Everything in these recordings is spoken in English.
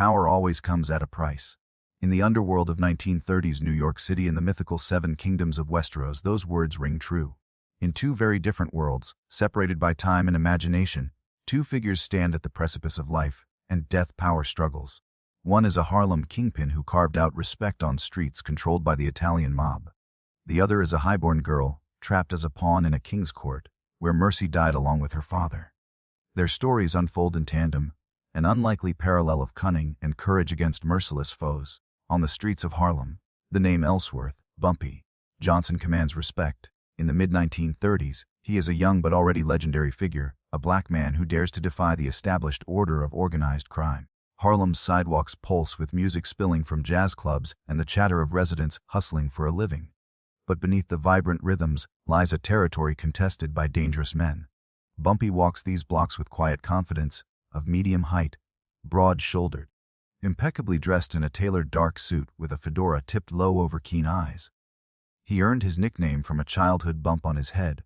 power always comes at a price. In the underworld of 1930s New York City and the mythical Seven Kingdoms of Westeros, those words ring true. In two very different worlds, separated by time and imagination, two figures stand at the precipice of life and death power struggles. One is a Harlem kingpin who carved out respect on streets controlled by the Italian mob. The other is a highborn girl, trapped as a pawn in a king's court, where Mercy died along with her father. Their stories unfold in tandem, an unlikely parallel of cunning and courage against merciless foes. On the streets of Harlem, the name Ellsworth, Bumpy Johnson, commands respect. In the mid-1930s, he is a young but already legendary figure, a black man who dares to defy the established order of organized crime. Harlem's sidewalks pulse with music spilling from jazz clubs and the chatter of residents hustling for a living. But beneath the vibrant rhythms lies a territory contested by dangerous men. Bumpy walks these blocks with quiet confidence, of medium height, broad-shouldered, impeccably dressed in a tailored dark suit with a fedora tipped low over keen eyes. He earned his nickname from a childhood bump on his head,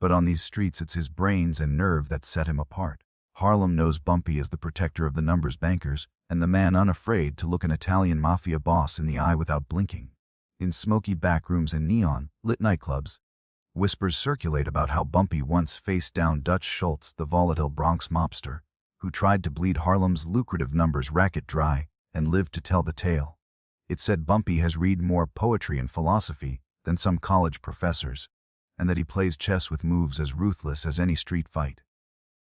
but on these streets it's his brains and nerve that set him apart. Harlem knows Bumpy as the protector of the numbers bankers and the man unafraid to look an Italian mafia boss in the eye without blinking. In smoky backrooms and neon-lit nightclubs, whispers circulate about how Bumpy once faced down Dutch Schultz, the volatile Bronx mobster, who tried to bleed Harlem's lucrative numbers racket dry and lived to tell the tale. It's said Bumpy has read more poetry and philosophy than some college professors, and that he plays chess with moves as ruthless as any street fight.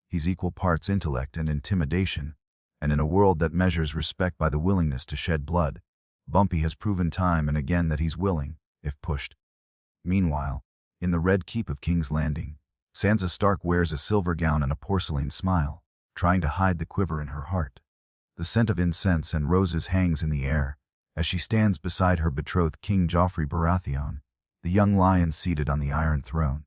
He's equal parts intellect and intimidation, and in a world that measures respect by the willingness to shed blood, Bumpy has proven time and again that he's willing, if pushed. Meanwhile, in the Red Keep of King's Landing, Sansa Stark wears a silver gown and a porcelain smile, trying to hide the quiver in her heart. The scent of incense and roses hangs in the air as she stands beside her betrothed King Joffrey Baratheon, the young lion seated on the Iron Throne.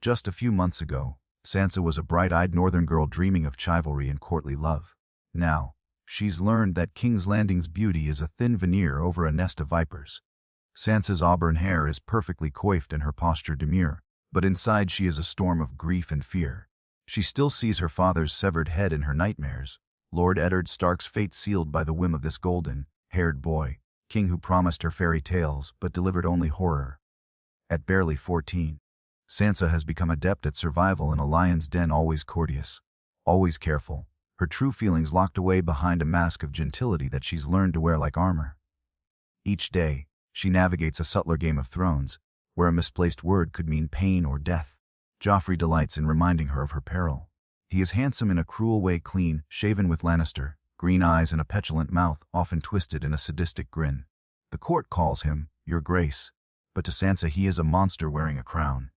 Just a few months ago, Sansa was a bright-eyed northern girl dreaming of chivalry and courtly love. Now, she's learned that King's Landing's beauty is a thin veneer over a nest of vipers. Sansa's auburn hair is perfectly coiffed and her posture demure, but inside she is a storm of grief and fear. She still sees her father's severed head in her nightmares, Lord Eddard Stark's fate sealed by the whim of this golden-haired boy, king who promised her fairy tales but delivered only horror. At barely 14, Sansa has become adept at survival in a lion's den, always courteous, always careful, her true feelings locked away behind a mask of gentility that she's learned to wear like armor. Each day, she navigates a subtler Game of Thrones, where a misplaced word could mean pain or death. Joffrey delights in reminding her of her peril. He is handsome in a cruel way, clean, shaven with Lannister, green eyes and a petulant mouth often twisted in a sadistic grin. The court calls him, Your Grace, but to Sansa he is a monster wearing a crown.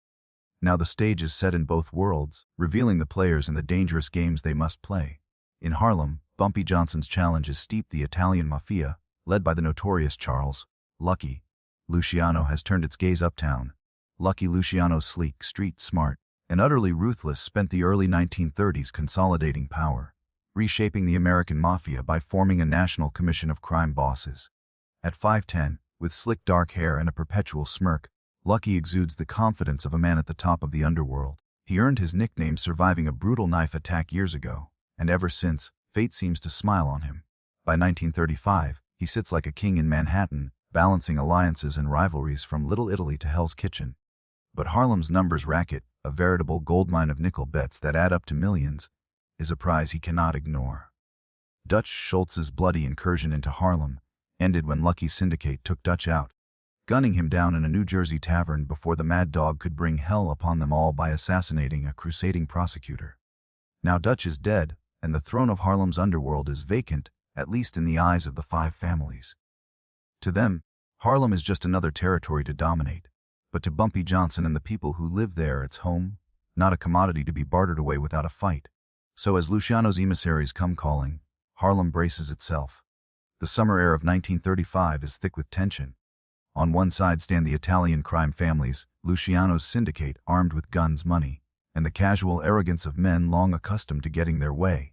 Now the stage is set in both worlds, revealing the players and the dangerous games they must play. In Harlem, Bumpy Johnson's challenge is steeped. The Italian mafia, led by the notorious Charles Lucky Luciano, has turned its gaze uptown. Lucky Luciano, sleek, street smart, and utterly ruthless, spent the early 1930s consolidating power, reshaping the American mafia by forming a national commission of crime bosses. At 5'10", with slick dark hair and a perpetual smirk, Lucky exudes the confidence of a man at the top of the underworld. He earned his nickname surviving a brutal knife attack years ago, and ever since, fate seems to smile on him. By 1935, he sits like a king in Manhattan, balancing alliances and rivalries from Little Italy to Hell's Kitchen. But Harlem's numbers racket, a veritable goldmine of nickel bets that add up to millions, is a prize he cannot ignore. Dutch Schultz's bloody incursion into Harlem ended when Lucky's syndicate took Dutch out, gunning him down in a New Jersey tavern before the Mad Dog could bring hell upon them all by assassinating a crusading prosecutor. Now Dutch is dead, and the throne of Harlem's underworld is vacant, at least in the eyes of the five families. To them, Harlem is just another territory to dominate, but to Bumpy Johnson and the people who live there it's home, not a commodity to be bartered away without a fight. So as Luciano's emissaries come calling, Harlem braces itself. The summer air of 1935 is thick with tension. On one side stand the Italian crime families, Luciano's syndicate armed with guns, money, and the casual arrogance of men long accustomed to getting their way.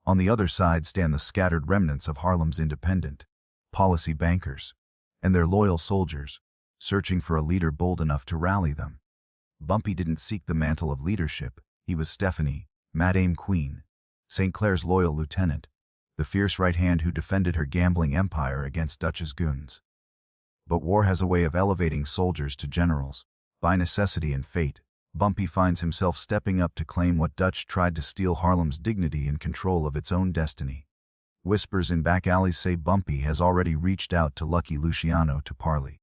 On the other side stand the scattered remnants of Harlem's independent policy bankers and their loyal soldiers, searching for a leader bold enough to rally them. Bumpy didn't seek the mantle of leadership. He was Stephanie, Madame Queen, St. Clair's loyal lieutenant, the fierce right hand who defended her gambling empire against Dutch's goons. But war has a way of elevating soldiers to generals. By necessity and fate, Bumpy finds himself stepping up to claim what Dutch tried to steal Harlem's dignity and control of its own destiny. Whispers in back alleys say Bumpy has already reached out to Lucky Luciano to parley.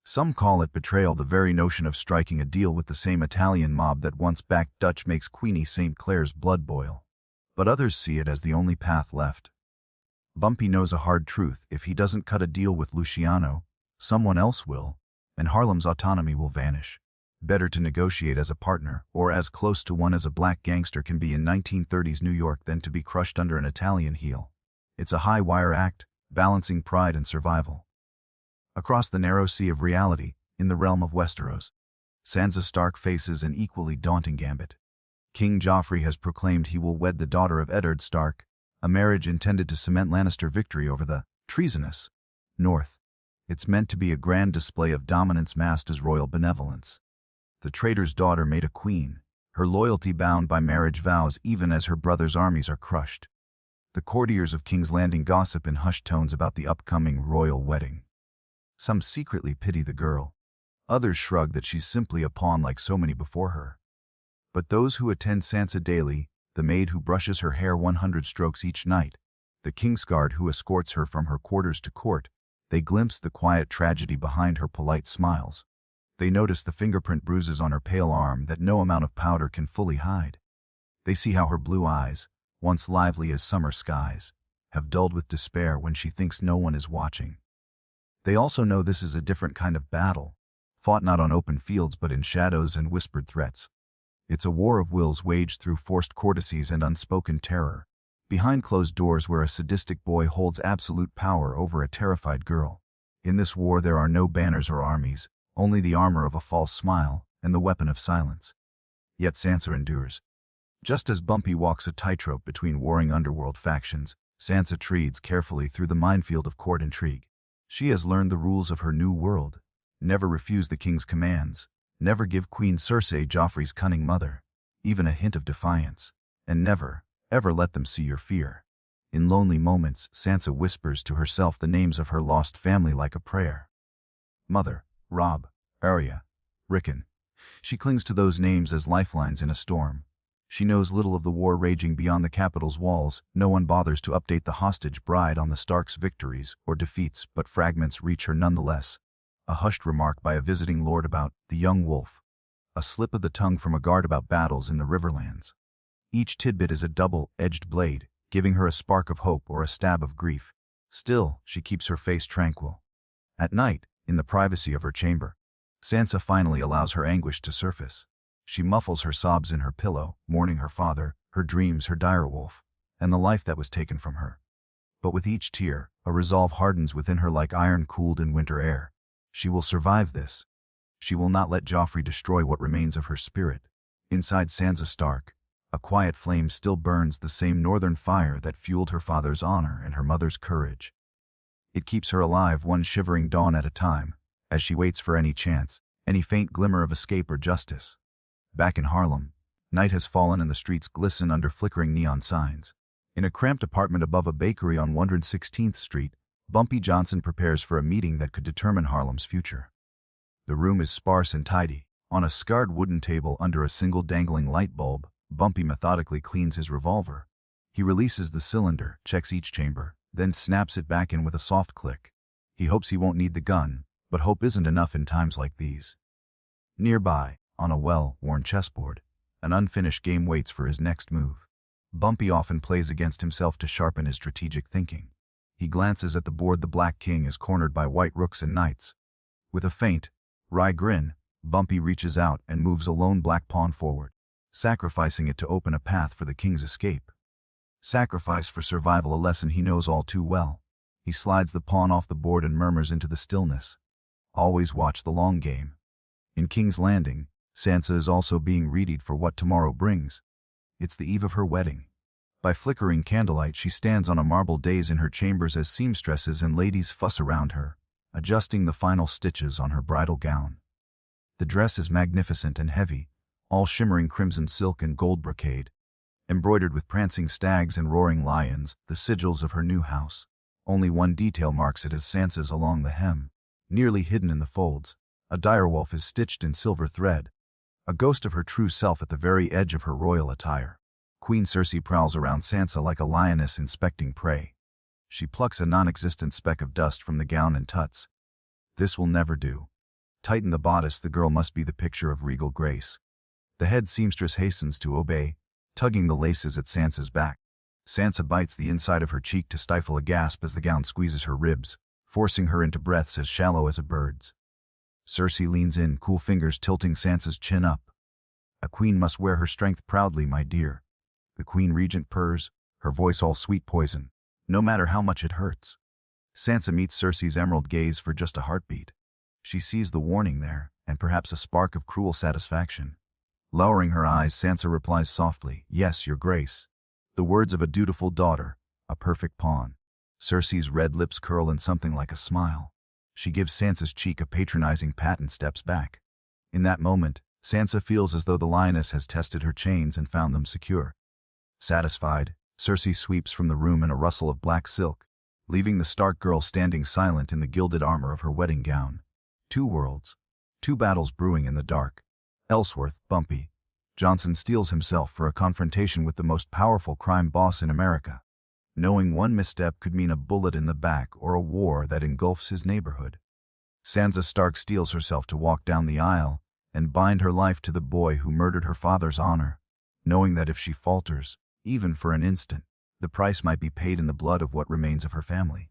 Some call it betrayal. The very notion of striking a deal with the same Italian mob that once backed Dutch makes Queenie St. Clair's blood boil. But others see it as the only path left. Bumpy knows a hard truth: if he doesn't cut a deal with Luciano, someone else will, and Harlem's autonomy will vanish. Better to negotiate as a partner, or as close to one as a black gangster can be in 1930s New York, than to be crushed under an Italian heel. It's a high-wire act, balancing pride and survival. Across the narrow sea of reality, in the realm of Westeros, Sansa Stark faces an equally daunting gambit. King Joffrey has proclaimed he will wed the daughter of Eddard Stark, a marriage intended to cement Lannister victory over the treasonous North. It's meant to be a grand display of dominance masked as royal benevolence. The traitor's daughter made a queen, her loyalty bound by marriage vows even as her brother's armies are crushed. The courtiers of King's Landing gossip in hushed tones about the upcoming royal wedding. Some secretly pity the girl. Others shrug that she's simply a pawn like so many before her. But those who attend Sansa daily, the maid who brushes her hair 100 strokes each night, the Kingsguard who escorts her from her quarters to court, they glimpse the quiet tragedy behind her polite smiles. They notice the fingerprint bruises on her pale arm that no amount of powder can fully hide. They see how her blue eyes, once lively as summer skies, have dulled with despair when she thinks no one is watching. They also know this is a different kind of battle, fought not on open fields but in shadows and whispered threats. It's a war of wills waged through forced courtesies and unspoken terror, behind closed doors where a sadistic boy holds absolute power over a terrified girl. In this war there are no banners or armies, only the armor of a false smile and the weapon of silence. Yet Sansa endures. Just as Bumpy walks a tightrope between warring underworld factions, Sansa treads carefully through the minefield of court intrigue. She has learned the rules of her new world. Never refuse the king's commands. Never give Queen Cersei, Joffrey's cunning mother, even a hint of defiance. And never, ever let them see your fear. In lonely moments, Sansa whispers to herself the names of her lost family like a prayer. Mother, Robb, Arya, Rickon. She clings to those names as lifelines in a storm. She knows little of the war raging beyond the capital's walls. No one bothers to update the hostage bride on the Starks' victories or defeats, but fragments reach her nonetheless. A hushed remark by a visiting lord about the young wolf. A slip of the tongue from a guard about battles in the Riverlands. Each tidbit is a double-edged blade, giving her a spark of hope or a stab of grief. Still, she keeps her face tranquil. At night, in the privacy of her chamber, Sansa finally allows her anguish to surface. She muffles her sobs in her pillow, mourning her father, her dreams, her direwolf, and the life that was taken from her. But with each tear, a resolve hardens within her like iron cooled in winter air. She will survive this. She will not let Joffrey destroy what remains of her spirit. Inside Sansa Stark, a quiet flame still burns, the same northern fire that fueled her father's honor and her mother's courage. It keeps her alive one shivering dawn at a time, as she waits for any chance, any faint glimmer of escape or justice. Back in Harlem, night has fallen and the streets glisten under flickering neon signs. In a cramped apartment above a bakery on 116th Street, Bumpy Johnson prepares for a meeting that could determine Harlem's future. The room is sparse and tidy. On a scarred wooden table under a single dangling light bulb, Bumpy methodically cleans his revolver. He releases the cylinder, checks each chamber, then snaps it back in with a soft click. He hopes he won't need the gun, but hope isn't enough in times like these. Nearby, on a well-worn chessboard, an unfinished game waits for his next move. Bumpy often plays against himself to sharpen his strategic thinking. He glances at the board. The Black King is cornered by white rooks and knights. With a faint, wry grin, Bumpy reaches out and moves a lone black pawn forward, sacrificing it to open a path for the king's escape. Sacrifice for survival, a lesson he knows all too well. He slides the pawn off the board and murmurs into the stillness. Always watch the long game. In King's Landing, Sansa is also being readied for what tomorrow brings. It's the eve of her wedding. By flickering candlelight, she stands on a marble dais in her chambers as seamstresses and ladies fuss around her, adjusting the final stitches on her bridal gown. The dress is magnificent and heavy, all shimmering crimson silk and gold brocade. embroidered with prancing stags and roaring lions, the sigils of her new house. Only one detail marks it as Sansa's along the hem. Nearly hidden in the folds, a direwolf is stitched in silver thread, a ghost of her true self at the very edge of her royal attire. Queen Cersei prowls around Sansa like a lioness inspecting prey. She plucks a non-existent speck of dust from the gown and tuts. This will never do. Tighten the bodice, the girl must be the picture of regal grace. The head seamstress hastens to obey, tugging the laces at Sansa's back. Sansa bites the inside of her cheek to stifle a gasp as the gown squeezes her ribs, forcing her into breaths as shallow as a bird's. Cersei leans in, cool fingers tilting Sansa's chin up. A queen must wear her strength proudly, my dear. The queen regent purrs, her voice all sweet poison, no matter how much it hurts. Sansa meets Cersei's emerald gaze for just a heartbeat. She sees the warning there, and perhaps a spark of cruel satisfaction. Lowering her eyes, Sansa replies softly, "Yes, your grace." The words of a dutiful daughter, a perfect pawn. Cersei's red lips curl in something like a smile. She gives Sansa's cheek a patronizing pat and steps back. In that moment, Sansa feels as though the lioness has tested her chains and found them secure. Satisfied, Cersei sweeps from the room in a rustle of black silk, leaving the Stark girl standing silent in the gilded armor of her wedding gown. Two worlds, two battles brewing in the dark. Elsworth, Bumpy Johnson steels himself for a confrontation with the most powerful crime boss in America, knowing one misstep could mean a bullet in the back or a war that engulfs his neighborhood. Sansa Stark steels herself to walk down the aisle and bind her life to the boy who murdered her father's honor, knowing that if she falters, even for an instant, the price might be paid in the blood of what remains of her family.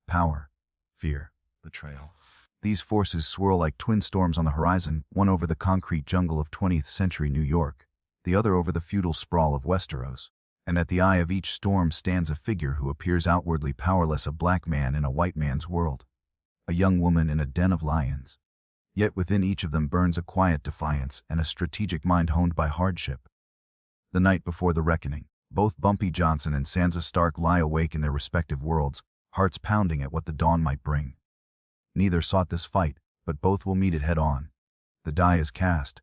Power, fear, betrayal. These forces swirl like twin storms on the horizon, one over the concrete jungle of 20th century New York, the other over the feudal sprawl of Westeros. And at the eye of each storm stands a figure who appears outwardly powerless, a black man in a white man's world, a young woman in a den of lions. Yet within each of them burns a quiet defiance and a strategic mind honed by hardship. The night before the reckoning, both Bumpy Johnson and Sansa Stark lie awake in their respective worlds, hearts pounding at what the dawn might bring. Neither sought this fight, but both will meet it head-on. The die is cast,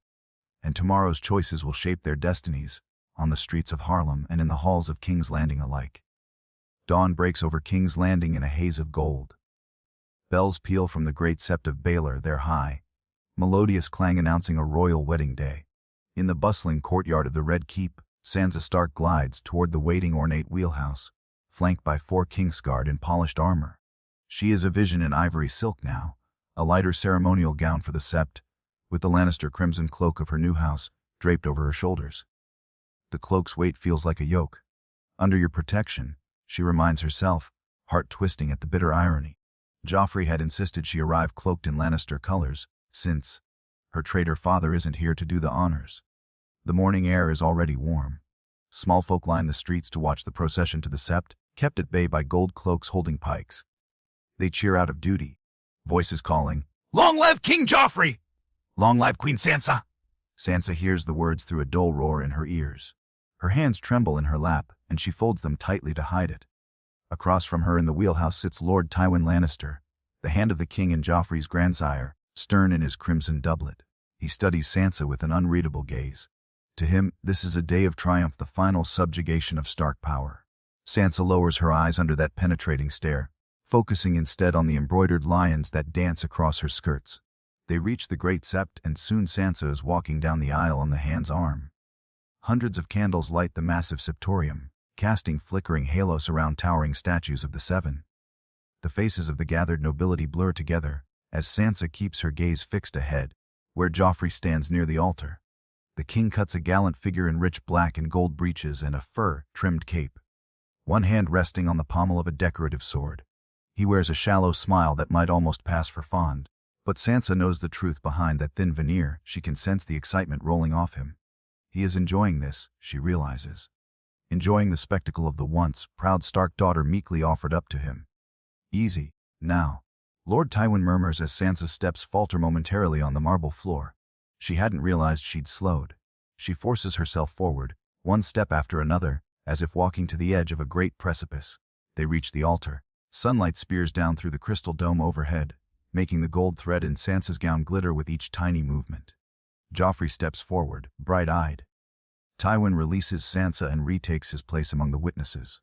and tomorrow's choices will shape their destinies, on the streets of Harlem and in the halls of King's Landing alike. Dawn breaks over King's Landing in a haze of gold. Bells peal from the great sept of Baylor, their high, melodious clang announcing a royal wedding day. In the bustling courtyard of the Red Keep, Sansa Stark glides toward the waiting ornate wheelhouse, flanked by 4 Kingsguard in polished armor. She is a vision in ivory silk now, a lighter ceremonial gown for the sept, with the Lannister crimson cloak of her new house draped over her shoulders. The cloak's weight feels like a yoke. Under your protection, she reminds herself, heart twisting at the bitter irony. Joffrey had insisted she arrive cloaked in Lannister colors, since her traitor father isn't here to do the honors. The morning air is already warm. Small folk line the streets to watch the procession to the sept, kept at bay by gold cloaks holding pikes. They cheer out of duty, voices calling, "Long live King Joffrey! Long live Queen Sansa!" Sansa hears the words through a dull roar in her ears. Her hands tremble in her lap, and she folds them tightly to hide it. Across from her in the wheelhouse sits Lord Tywin Lannister, the hand of the king and Joffrey's grandsire, stern in his crimson doublet. He studies Sansa with an unreadable gaze. To him, this is a day of triumph, the final subjugation of Stark power. Sansa lowers her eyes under that penetrating stare, focusing instead on the embroidered lions that dance across her skirts. They reach the great sept, and soon Sansa is walking down the aisle on the hand's arm. Hundreds of candles light the massive septorium, casting flickering halos around towering statues of the Seven. The faces of the gathered nobility blur together, as Sansa keeps her gaze fixed ahead, where Joffrey stands near the altar. The king cuts a gallant figure in rich black and gold breeches and a fur-trimmed cape, one hand resting on the pommel of a decorative sword. He wears a shallow smile that might almost pass for fond, but Sansa knows the truth behind that thin veneer. She can sense the excitement rolling off him. He is enjoying this, she realizes. Enjoying the spectacle of the once proud Stark daughter meekly offered up to him. Easy, now. Lord Tywin murmurs as Sansa's steps falter momentarily on the marble floor. She hadn't realized she'd slowed. She forces herself forward, one step after another, as if walking to the edge of a great precipice. They reach the altar. Sunlight spears down through the crystal dome overhead, making the gold thread in Sansa's gown glitter with each tiny movement. Joffrey steps forward, bright-eyed. Tywin releases Sansa and retakes his place among the witnesses.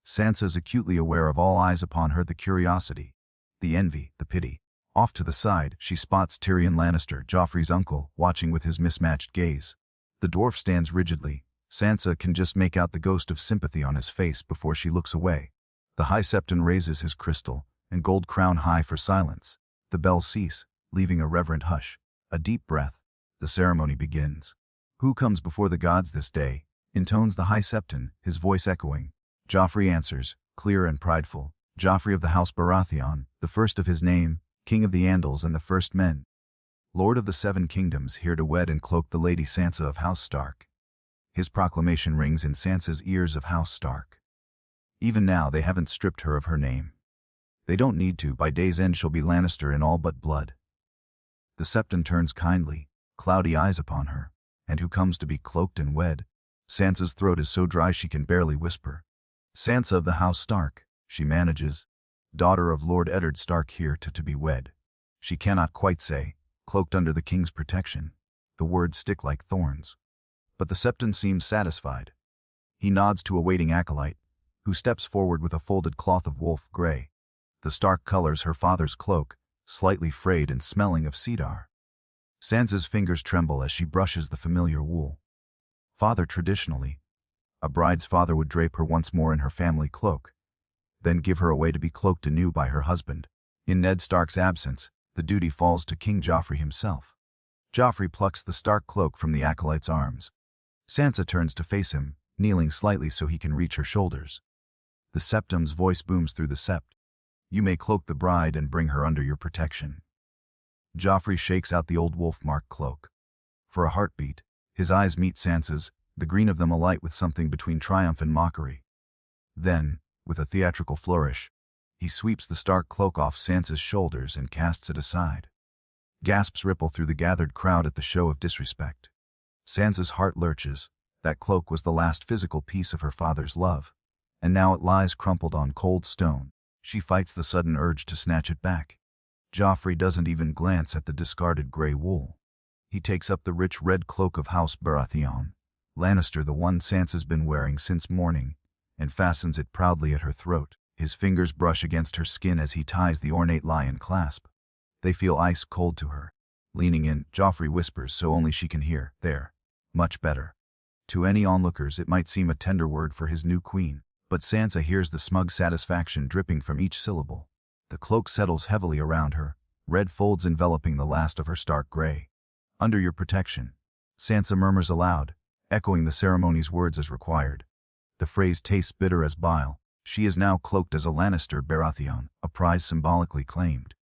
Sansa is acutely aware of all eyes upon her, the curiosity, the envy, the pity. Off to the side, she spots Tyrion Lannister, Joffrey's uncle, watching with his mismatched gaze. The dwarf stands rigidly. Sansa can just make out the ghost of sympathy on his face before she looks away. The High Septon raises his crystal and gold crown high for silence. The bells cease, leaving a reverent hush. A deep breath. The ceremony begins. "Who comes before the gods this day?" intones the High Septon, his voice echoing. Joffrey answers, clear and prideful. Joffrey of the House Baratheon, the first of his name, King of the Andals and the First Men. Lord of the Seven Kingdoms, here to wed and cloak the Lady Sansa of House Stark. His proclamation rings in Sansa's ears of House Stark. Even now they haven't stripped her of her name. They don't need to. By day's end she'll be Lannister in all but blood. The Septon turns kindly, cloudy eyes upon her. And who comes to be cloaked and wed? Sansa's throat is so dry she can barely whisper. Sansa of the House Stark, she manages. Daughter of Lord Eddard Stark, here to be wed. She cannot quite say, cloaked under the king's protection. The words stick like thorns. But the Septon seems satisfied. He nods to a waiting acolyte, who steps forward with a folded cloth of wolf grey. The Stark colors her father's cloak, slightly frayed and smelling of cedar. Sansa's fingers tremble as she brushes the familiar wool. Father traditionally. A bride's father would drape her once more in her family cloak, then give her away to be cloaked anew by her husband. In Ned Stark's absence, the duty falls to King Joffrey himself. Joffrey plucks the Stark cloak from the acolyte's arms. Sansa turns to face him, kneeling slightly so he can reach her shoulders. The Septon's voice booms through the sept. "You may cloak the bride and bring her under your protection." Joffrey shakes out the old wolf-marked cloak. For a heartbeat, his eyes meet Sansa's, the green of them alight with something between triumph and mockery. Then, with a theatrical flourish, he sweeps the Stark cloak off Sansa's shoulders and casts it aside. Gasps ripple through the gathered crowd at the show of disrespect. Sansa's heart lurches. That cloak was the last physical piece of her father's love, and now it lies crumpled on cold stone. She fights the sudden urge to snatch it back. Joffrey doesn't even glance at the discarded grey wool. He takes up the rich red cloak of House Baratheon, Lannister, the one Sansa's been wearing since morning, and fastens it proudly at her throat. His fingers brush against her skin as he ties the ornate lion clasp. They feel ice cold to her. Leaning in, Joffrey whispers so only she can hear, "There. Much better." To any onlookers it might seem a tender word for his new queen, but Sansa hears the smug satisfaction dripping from each syllable. The cloak settles heavily around her, red folds enveloping the last of her Stark grey. "Under your protection," Sansa murmurs aloud, echoing the ceremony's words as required. The phrase tastes bitter as bile. She is now cloaked as a Lannister Baratheon, a prize symbolically claimed.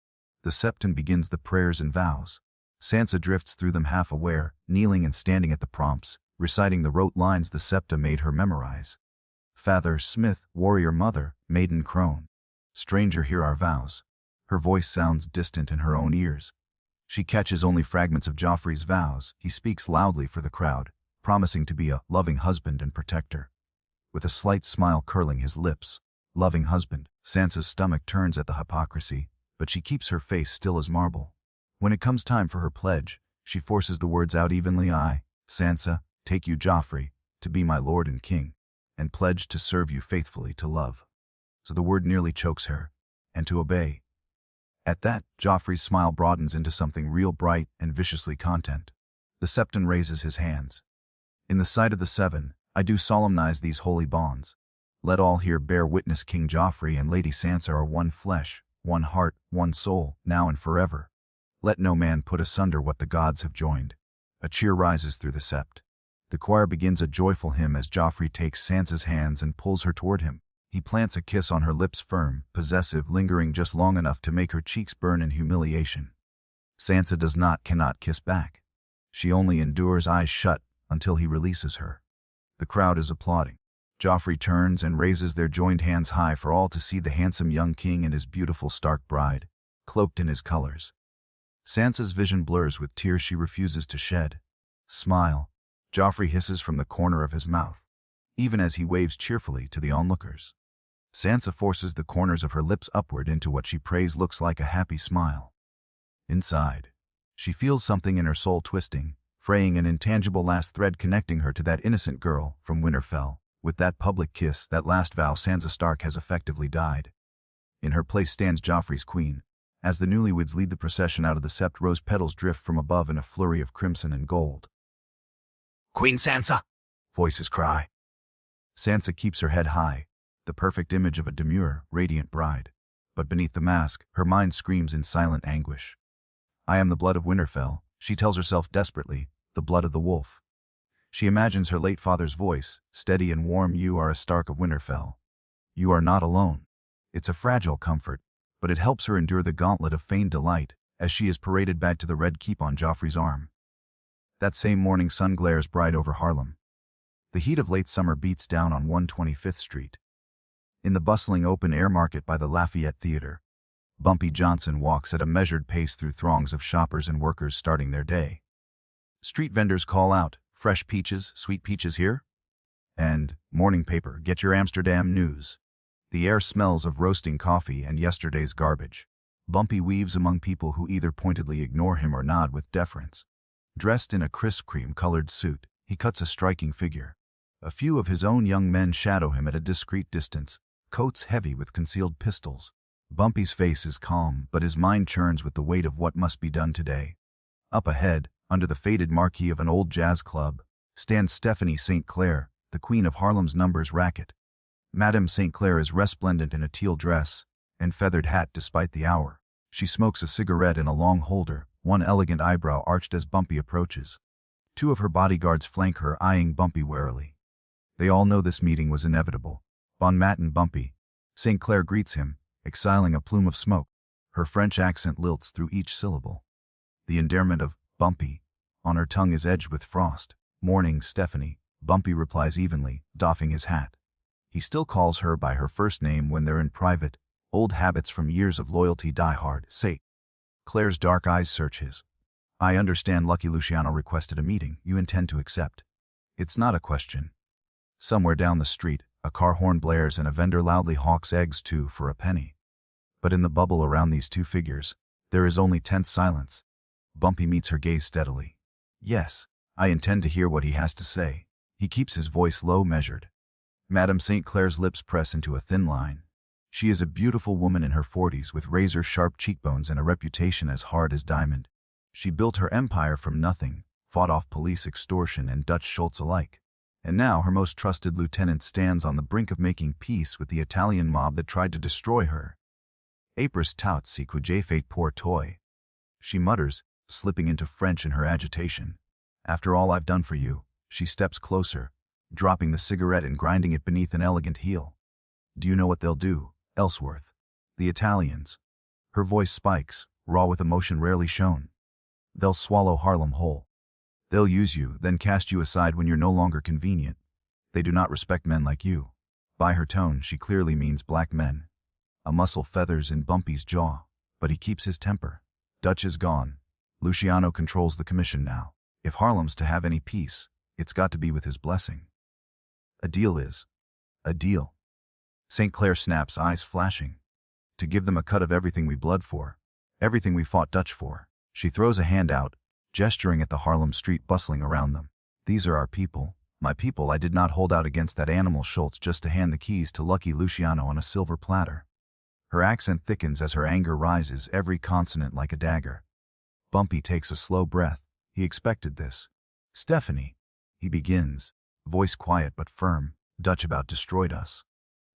The Septon begins the prayers and vows. Sansa drifts through them half aware, kneeling and standing at the prompts, reciting the rote lines the Septa made her memorize. "Father, Smith, warrior mother, maiden crone. Stranger, hear our vows." Her voice sounds distant in her own ears. She catches only fragments of Joffrey's vows. He speaks loudly for the crowd, promising to be a loving husband and protector. With a slight smile curling his lips. Loving husband. Sansa's stomach turns at the hypocrisy, but she keeps her face still as marble. When it comes time for her pledge, she forces the words out evenly. "I, Sansa, take you, Joffrey, to be my lord and king, and pledge to serve you faithfully, to love." So the word nearly chokes her, and to obey. At that, Joffrey's smile broadens into something real, bright and viciously content. The Septon raises his hands. "In the sight of the seven, I do solemnize these holy bonds. Let all here bear witness King Joffrey and Lady Sansa are one flesh, one heart, one soul, now and forever. Let no man put asunder what the gods have joined." A cheer rises through the sept. The choir begins a joyful hymn as Joffrey takes Sansa's hands and pulls her toward him. He plants a kiss on her lips, firm, possessive, lingering just long enough to make her cheeks burn in humiliation. Sansa cannot kiss back. She only endures, eyes shut, until he releases her. The crowd is applauding. Joffrey turns and raises their joined hands high for all to see the handsome young king and his beautiful Stark bride, cloaked in his colors. Sansa's vision blurs with tears she refuses to shed. "Smile," Joffrey hisses from the corner of his mouth, even as he waves cheerfully to the onlookers. Sansa forces the corners of her lips upward into what she prays looks like a happy smile. Inside, she feels something in her soul twisting, fraying an intangible last thread connecting her to that innocent girl from Winterfell. With that public kiss, that last vow, Sansa Stark has effectively died. In her place stands Joffrey's queen. As the newlyweds lead the procession out of the sept, rose petals drift from above in a flurry of crimson and gold. "Queen Sansa!" voices cry. Sansa keeps her head high, the perfect image of a demure, radiant bride. But beneath the mask, her mind screams in silent anguish. "I am the blood of Winterfell," she tells herself desperately, "the blood of the wolf." She imagines her late father's voice, steady and warm. "You are a Stark of Winterfell. You are not alone." It's a fragile comfort, but it helps her endure the gauntlet of feigned delight as she is paraded back to the Red Keep on Joffrey's arm. That same morning, sun glares bright over Harlem. The heat of late summer beats down on 125th Street. In the bustling open-air market by the Lafayette Theater, Bumpy Johnson walks at a measured pace through throngs of shoppers and workers starting their day. Street vendors call out, "Fresh peaches, sweet peaches here?" And, "Morning paper, get your Amsterdam news." The air smells of roasting coffee and yesterday's garbage. Bumpy weaves among people who either pointedly ignore him or nod with deference. Dressed in a crisp cream-colored suit, he cuts a striking figure. A few of his own young men shadow him at a discreet distance, coats heavy with concealed pistols. Bumpy's face is calm, but his mind churns with the weight of what must be done today. Up ahead, under the faded marquee of an old jazz club, stands Stephanie St. Clair, the queen of Harlem's numbers racket. Madame St. Clair is resplendent in a teal dress and feathered hat despite the hour. She smokes a cigarette in a long holder, one elegant eyebrow arched as Bumpy approaches. Two of her bodyguards flank her, eyeing Bumpy warily. They all know this meeting was inevitable. Bon matin, Bumpy. St. Clair greets him, exhaling a plume of smoke. Her French accent lilts through each syllable. The endearment of Bumpy on her tongue is edged with frost. "Morning, Stephanie," Bumpy replies evenly, doffing his hat. He still calls her by her first name when they're in private. Old habits from years of loyalty die hard. "Say." Claire's dark eyes search his. "I understand Lucky Luciano requested a meeting. You intend to accept?" "It's not a question." Somewhere down the street, a car horn blares and a vendor loudly hawks eggs 2 for a penny. But in the bubble around these two figures, there is only tense silence. Bumpy meets her gaze steadily. "Yes, I intend to hear what he has to say." He keeps his voice low, measured. Madame St. Clair's lips press into a thin line. She is a beautiful woman in her 40s with razor-sharp cheekbones and a reputation as hard as diamond. She built her empire from nothing, fought off police extortion and Dutch Schultz alike. And now her most trusted lieutenant stands on the brink of making peace with the Italian mob that tried to destroy her. "Apris tout si que j'ai fait pour toi," she mutters, slipping into French in her agitation. "After all I've done for you." She steps closer, dropping the cigarette and grinding it beneath an elegant heel. "Do you know what they'll do, Ellsworth? The Italians." Her voice spikes, raw with emotion rarely shown. "They'll swallow Harlem whole. They'll use you, then cast you aside when you're no longer convenient. They do not respect men like you." By her tone, she clearly means black men. A muscle feathers in Bumpy's jaw, but he keeps his temper. Dutch is gone. Luciano controls the commission now. If Harlem's to have any peace, it's got to be with his blessing. A deal is a deal. St. Clair snaps, eyes flashing. "To give them a cut of everything we bled for, everything we fought Dutch for." She throws a hand out, gesturing at the Harlem street bustling around them. "These are our people, my people. I did not hold out against that animal Schultz just to hand the keys to Lucky Luciano on a silver platter." Her accent thickens as her anger rises, every consonant like a dagger. Bumpy takes a slow breath. He expected this. "Stephanie," he begins, voice quiet but firm, "Dutch about destroyed us.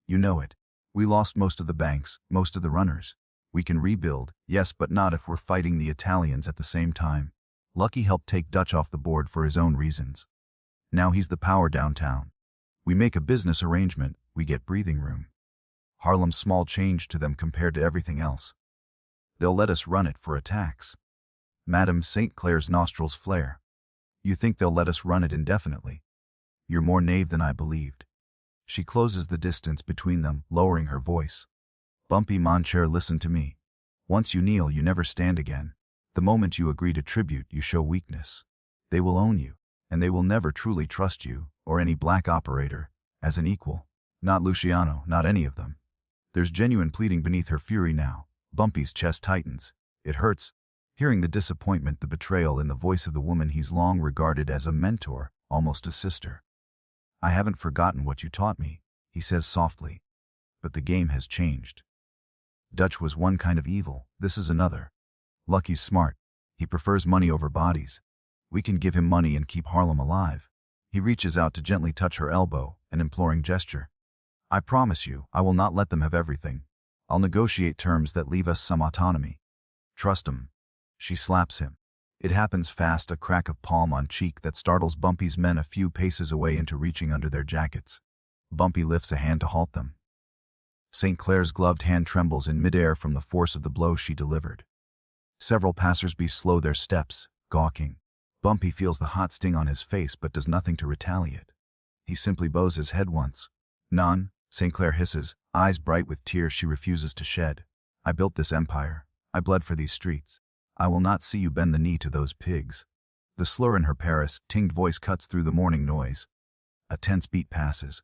You know it. We lost most of the banks, most of the runners. We can rebuild, yes, but not if we're fighting the Italians at the same time. Lucky helped take Dutch off the board for his own reasons. Now he's the power downtown. We make a business arrangement, we get breathing room. Harlem's small change to them compared to everything else. They'll let us run it for a tax." Madame St. Clair's nostrils flare. "You think they'll let us run it indefinitely? You're more knave than I believed." She closes the distance between them, lowering her voice. "Bumpy, mon cher, listen to me. Once you kneel, you never stand again. The moment you agree to tribute, you show weakness. They will own you, and they will never truly trust you, or any black operator, as an equal. Not Luciano, not any of them." There's genuine pleading beneath her fury now. Bumpy's chest tightens. It hurts. hearing the disappointment, the betrayal in the voice of the woman he's long regarded as a mentor, almost a sister. "I haven't forgotten what you taught me," he says softly. "But the game has changed. Dutch was one kind of evil, this is another. Lucky's smart. He prefers money over bodies. We can give him money and keep Harlem alive." He reaches out to gently touch her elbow, an imploring gesture. "I promise you, I will not let them have everything. I'll negotiate terms that leave us some autonomy. Trust him." She slaps him. It happens fast, a crack of palm on cheek that startles Bumpy's men a few paces away into reaching under their jackets. Bumpy lifts a hand to halt them. St. Clair's gloved hand trembles in midair from the force of the blow she delivered. Several passers-by slow their steps, gawking. Bumpy feels the hot sting on his face but does nothing to retaliate. He simply bows his head once. "None," St. Clair hisses, eyes bright with tears she refuses to shed. "I built this empire. I bled for these streets. I will not see you bend the knee to those pigs." The slur in her Paris-tinged voice cuts through the morning noise. A tense beat passes.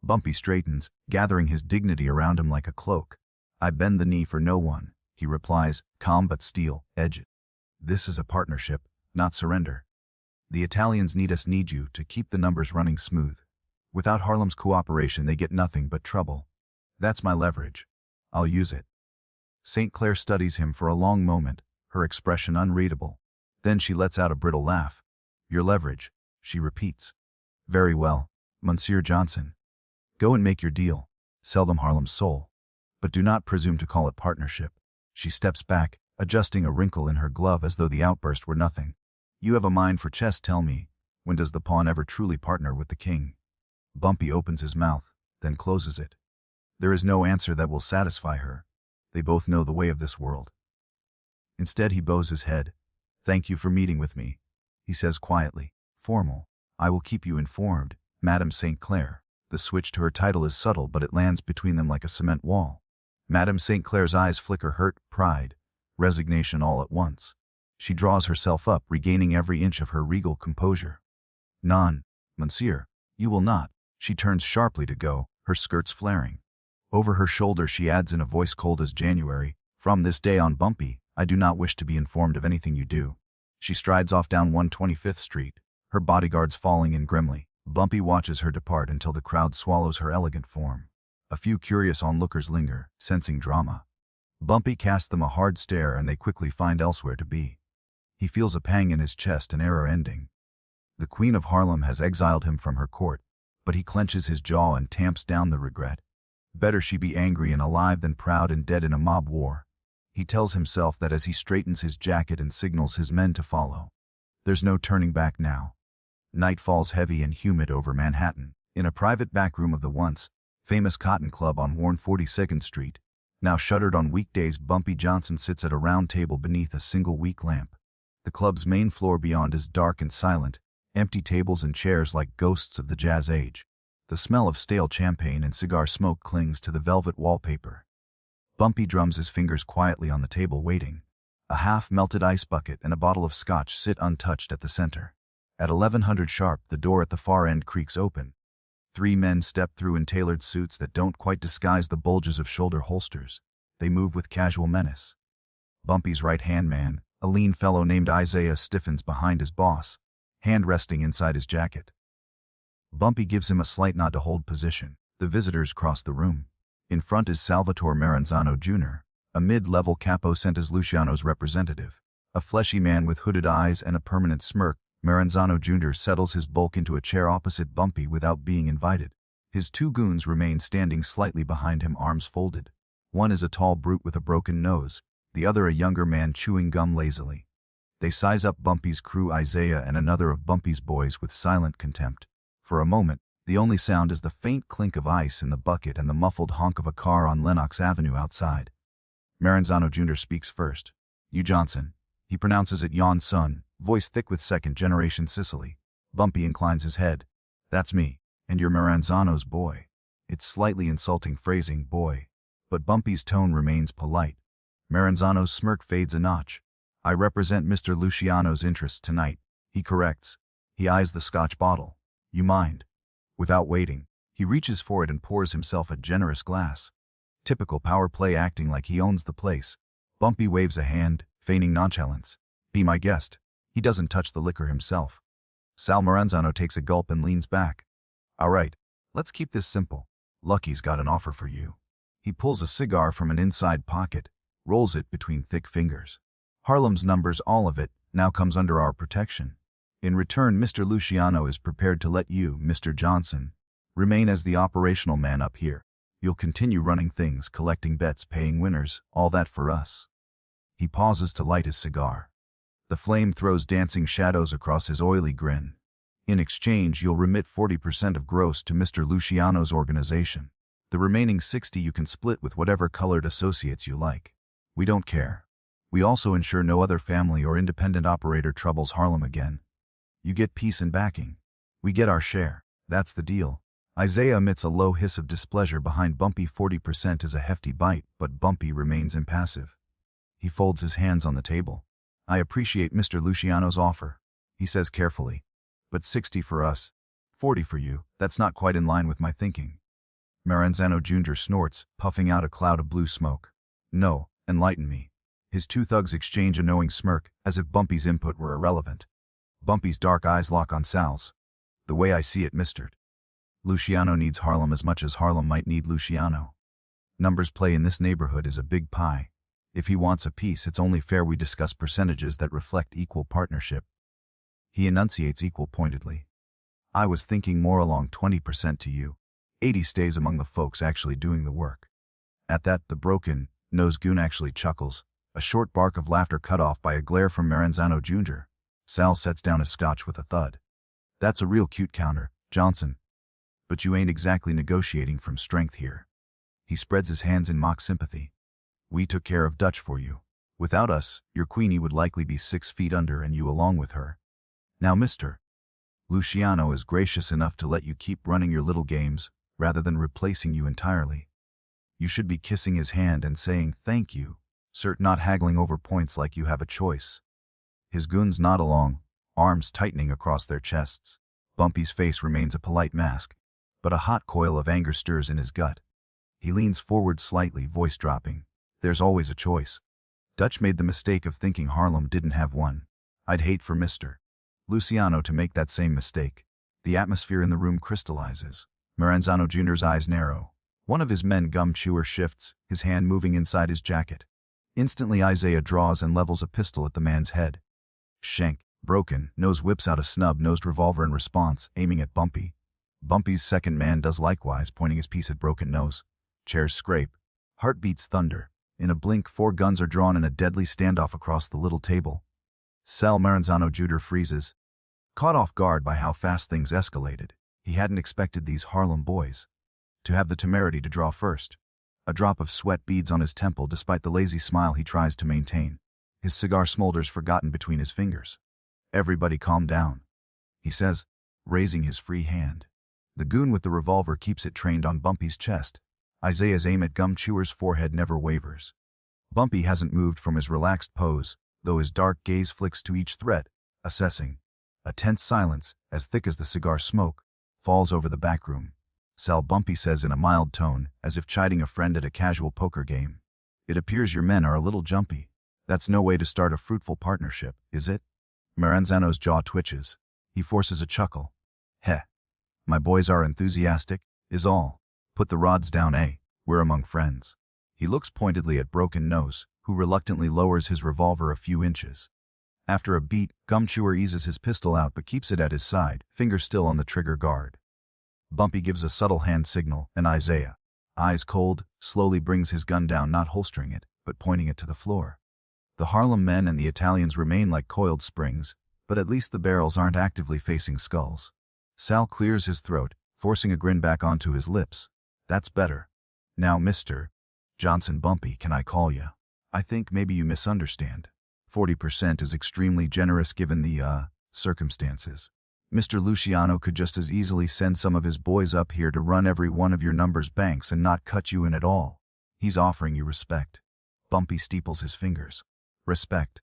Bumpy straightens, gathering his dignity around him like a cloak. "I bend the knee for no one," he replies, calm but steel-edged. "This is a partnership, not surrender. The Italians need you to keep the numbers running smooth. Without Harlem's cooperation, they get nothing but trouble. That's my leverage. I'll use it." St. Clair studies him for a long moment, her expression unreadable. Then she lets out a brittle laugh. "Your leverage," she repeats. "Very well, Monsieur Johnson. Go and make your deal. Sell them Harlem's soul. But do not presume to call it partnership." She steps back, adjusting a wrinkle in her glove as though the outburst were nothing. "You have a mind for chess, tell me. When does the pawn ever truly partner with the king?" Bumpy opens his mouth, then closes it. There is no answer that will satisfy her. They both know the way of this world. Instead, he bows his head. "Thank you for meeting with me," he says quietly, formal. "I will keep you informed, Madame St. Clair." The switch to her title is subtle, but it lands between them like a cement wall. Madame St. Clair's eyes flicker hurt, pride, resignation all at once. She draws herself up, regaining every inch of her regal composure. "Non, monsieur, you will not." She turns sharply to go, her skirts flaring. Over her shoulder she adds in a voice cold as January, "From this day on, Bumpy, I do not wish to be informed of anything you do." She strides off down 125th Street, her bodyguards falling in grimly. Bumpy watches her depart until the crowd swallows her elegant form. A few curious onlookers linger, sensing drama. Bumpy casts them a hard stare and they quickly find elsewhere to be. He feels a pang in his chest, an era ending. The Queen of Harlem has exiled him from her court, but he clenches his jaw and tamps down the regret. Better she be angry and alive than proud and dead in a mob war. He tells himself that as he straightens his jacket and signals his men to follow. There's no turning back now. Night falls heavy and humid over Manhattan. In a private back room of the once famous Cotton Club on worn 42nd Street, now shuttered on weekdays, Bumpy Johnson sits at a round table beneath a single weak lamp. The club's main floor beyond is dark and silent, empty tables and chairs like ghosts of the jazz age. The smell of stale champagne and cigar smoke clings to the velvet wallpaper. Bumpy drums his fingers quietly on the table, waiting. A half-melted ice bucket and a bottle of scotch sit untouched at the center. At 1100 sharp, the door at the far end creaks open. 3 men step through in tailored suits that don't quite disguise the bulges of shoulder holsters. They move with casual menace. Bumpy's right-hand man, a lean fellow named Isaiah, stiffens behind his boss, hand resting inside his jacket. Bumpy gives him a slight nod to hold position. The visitors cross the room. In front is Salvatore Maranzano Jr., a mid-level capo sent as Luciano's representative. A fleshy man with hooded eyes and a permanent smirk, Maranzano Jr. settles his bulk into a chair opposite Bumpy without being invited. His 2 goons remain standing slightly behind him, arms folded. One is a tall brute with a broken nose, the other a younger man chewing gum lazily. They size up Bumpy's crew, Isaiah and another of Bumpy's boys, with silent contempt. For a moment, the only sound is the faint clink of ice in the bucket and the muffled honk of a car on Lenox Avenue outside. Maranzano Jr. speaks first. "You Johnson." He pronounces it Yon Son, voice thick with second-generation Sicily. Bumpy inclines his head. "That's me. And you're Maranzano's boy." It's slightly insulting phrasing, boy. But Bumpy's tone remains polite. Maranzano's smirk fades a notch. "I represent Mr. Luciano's interests tonight," he corrects. He eyes the scotch bottle. "You mind?" Without waiting, he reaches for it and pours himself a generous glass. Typical power play, acting like he owns the place. Bumpy waves a hand, feigning nonchalance. Be my guest. He doesn't touch the liquor himself. Sal Maranzano takes a gulp and leans back. All right, let's keep this simple. Lucky's got an offer for you. He pulls a cigar from an inside pocket, rolls it between thick fingers. Harlem's numbers, all of it, now comes under our protection. In return, Mr. Luciano is prepared to let you, Mr. Johnson, remain as the operational man up here. You'll continue running things, collecting bets, paying winners, all that for us. He pauses to light his cigar. The flame throws dancing shadows across his oily grin. In exchange, you'll remit 40% of gross to Mr. Luciano's organization. The remaining 60 you can split with whatever colored associates you like. We don't care. We also ensure no other family or independent operator troubles Harlem again. You get peace and backing. We get our share. That's the deal. Isaiah emits a low hiss of displeasure behind Bumpy. 40% is a hefty bite, but Bumpy remains impassive. He folds his hands on the table. I appreciate Mr. Luciano's offer, he says carefully. But 60 for us, 40 for you, that's not quite in line with my thinking. Maranzano Jr. snorts, puffing out a cloud of blue smoke. No, enlighten me. His two thugs exchange a knowing smirk, as if Bumpy's input were irrelevant. Bumpy's dark eyes lock on Sal's. The way I see it, Mr. Luciano needs Harlem as much as Harlem might need Luciano. Numbers play in this neighborhood is a big pie. If he wants a piece, it's only fair we discuss percentages that reflect equal partnership. He enunciates equal pointedly. I was thinking more along 20% to you. 80 stays among the folks actually doing the work. At that, the broken-nosed goon actually chuckles, a short bark of laughter cut off by a glare from Maranzano Jr. Sal sets down his scotch with a thud. That's a real cute counter, Johnson. But you ain't exactly negotiating from strength here. He spreads his hands in mock sympathy. We took care of Dutch for you. Without us, your queenie would likely be 6 feet under and you along with her. Now Mr. Luciano is gracious enough to let you keep running your little games, rather than replacing you entirely. You should be kissing his hand and saying thank you, sir, not haggling over points like you have a choice. His goons nod along, arms tightening across their chests. Bumpy's face remains a polite mask, but a hot coil of anger stirs in his gut. He leans forward slightly, voice dropping. There's always a choice. Dutch made the mistake of thinking Harlem didn't have one. I'd hate for Mr. Luciano to make that same mistake. The atmosphere in the room crystallizes. Maranzano Jr.'s eyes narrow. One of his men, Gum Chewer, shifts, his hand moving inside his jacket. Instantly Isaiah draws and levels a pistol at the man's head. Shank, broken, nose whips out a snub-nosed revolver in response, aiming at Bumpy. Bumpy's second man does likewise, pointing his piece at broken nose. Chairs scrape. Heart beats thunder. In a blink, 4 guns are drawn in a deadly standoff across the little table. Sal Maranzano Jr. freezes, caught off guard by how fast things escalated. He hadn't expected these Harlem boys to have the temerity to draw first. A drop of sweat beads on his temple despite the lazy smile he tries to maintain. His cigar smolders forgotten between his fingers. Everybody calm down, he says, raising his free hand. The goon with the revolver keeps it trained on Bumpy's chest. Isaiah's aim at Gum Chewer's forehead never wavers. Bumpy hasn't moved from his relaxed pose, though his dark gaze flicks to each threat, assessing. A tense silence, as thick as the cigar smoke, falls over the back room. Sal, Bumpy says in a mild tone, as if chiding a friend at a casual poker game. It appears your men are a little jumpy. That's no way to start a fruitful partnership, is it? Maranzano's jaw twitches. He forces a chuckle. Heh. My boys are enthusiastic, is all. Put the rods down, eh? We're among friends. He looks pointedly at Broken Nose, who reluctantly lowers his revolver a few inches. After a beat, Gum Chewer eases his pistol out but keeps it at his side, finger still on the trigger guard. Bumpy gives a subtle hand signal, and Isaiah, eyes cold, slowly brings his gun down, not holstering it, but pointing it to the floor. The Harlem men and the Italians remain like coiled springs, but at least the barrels aren't actively facing skulls. Sal clears his throat, forcing a grin back onto his lips. That's better. Now, Mr. Johnson, Bumpy, can I call ya? I think maybe you misunderstand. 40% is extremely generous given the, circumstances. Mr. Luciano could just as easily send some of his boys up here to run every one of your numbers banks and not cut you in at all. He's offering you respect. Bumpy steeples his fingers. Respect.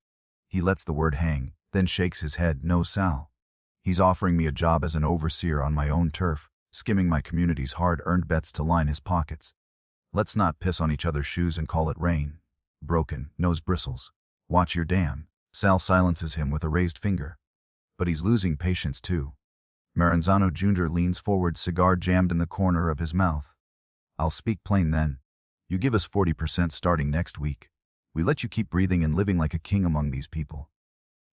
He lets the word hang, then shakes his head. No, Sal. He's offering me a job as an overseer on my own turf, skimming my community's hard-earned bets to line his pockets. Let's not piss on each other's shoes and call it rain. Broken Nose bristles. Watch your damn. Sal silences him with a raised finger. But he's losing patience too. Maranzano Jr. leans forward, cigar jammed in the corner of his mouth. I'll speak plain then. You give us 40% starting next week. We let you keep breathing and living like a king among these people.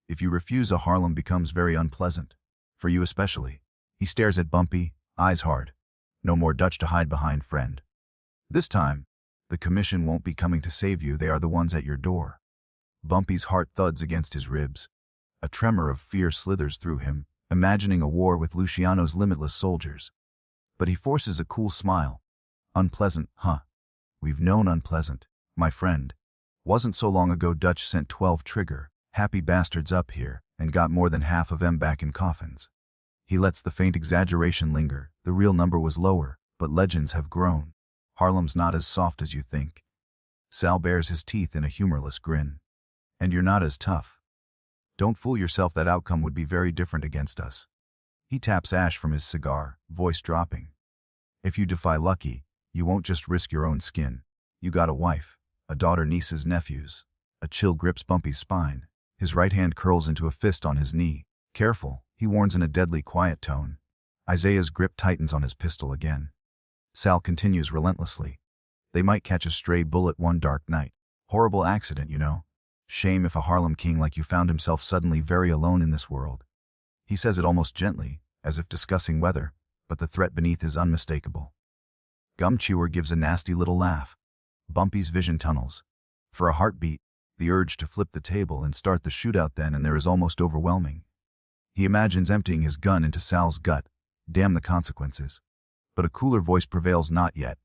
If you refuse, a Harlem becomes very unpleasant. For you especially. He stares at Bumpy, eyes hard. No more Dutch to hide behind, friend. This time, the commission won't be coming to save you, they are the ones at your door. Bumpy's heart thuds against his ribs. A tremor of fear slithers through him, imagining a war with Luciano's limitless soldiers. But he forces a cool smile. Unpleasant, huh? We've known unpleasant, my friend. Wasn't so long ago Dutch sent 12 trigger, happy bastards up here, and got more than half of them back in coffins. He lets the faint exaggeration linger. The real number was lower, but legends have grown. Harlem's not as soft as you think. Sal bares his teeth in a humorless grin. And you're not as tough. Don't fool yourself, that outcome would be very different against us. He taps ash from his cigar, voice dropping. If you defy Lucky, you won't just risk your own skin. You got a wife, a daughter, nieces, nephews. A chill grips Bumpy's spine. His right hand curls into a fist on his knee. Careful, he warns in a deadly quiet tone. Isaiah's grip tightens on his pistol again. Sal continues relentlessly. They might catch a stray bullet one dark night. Horrible accident, you know. Shame if a Harlem king like you found himself suddenly very alone in this world. He says it almost gently, as if discussing weather, but the threat beneath is unmistakable. Gum Chewer gives a nasty little laugh. Bumpy's vision tunnels. For a heartbeat, the urge to flip the table and start the shootout then and there is almost overwhelming. He imagines emptying his gun into Sal's gut. Damn the consequences. But a cooler voice prevails. Not yet.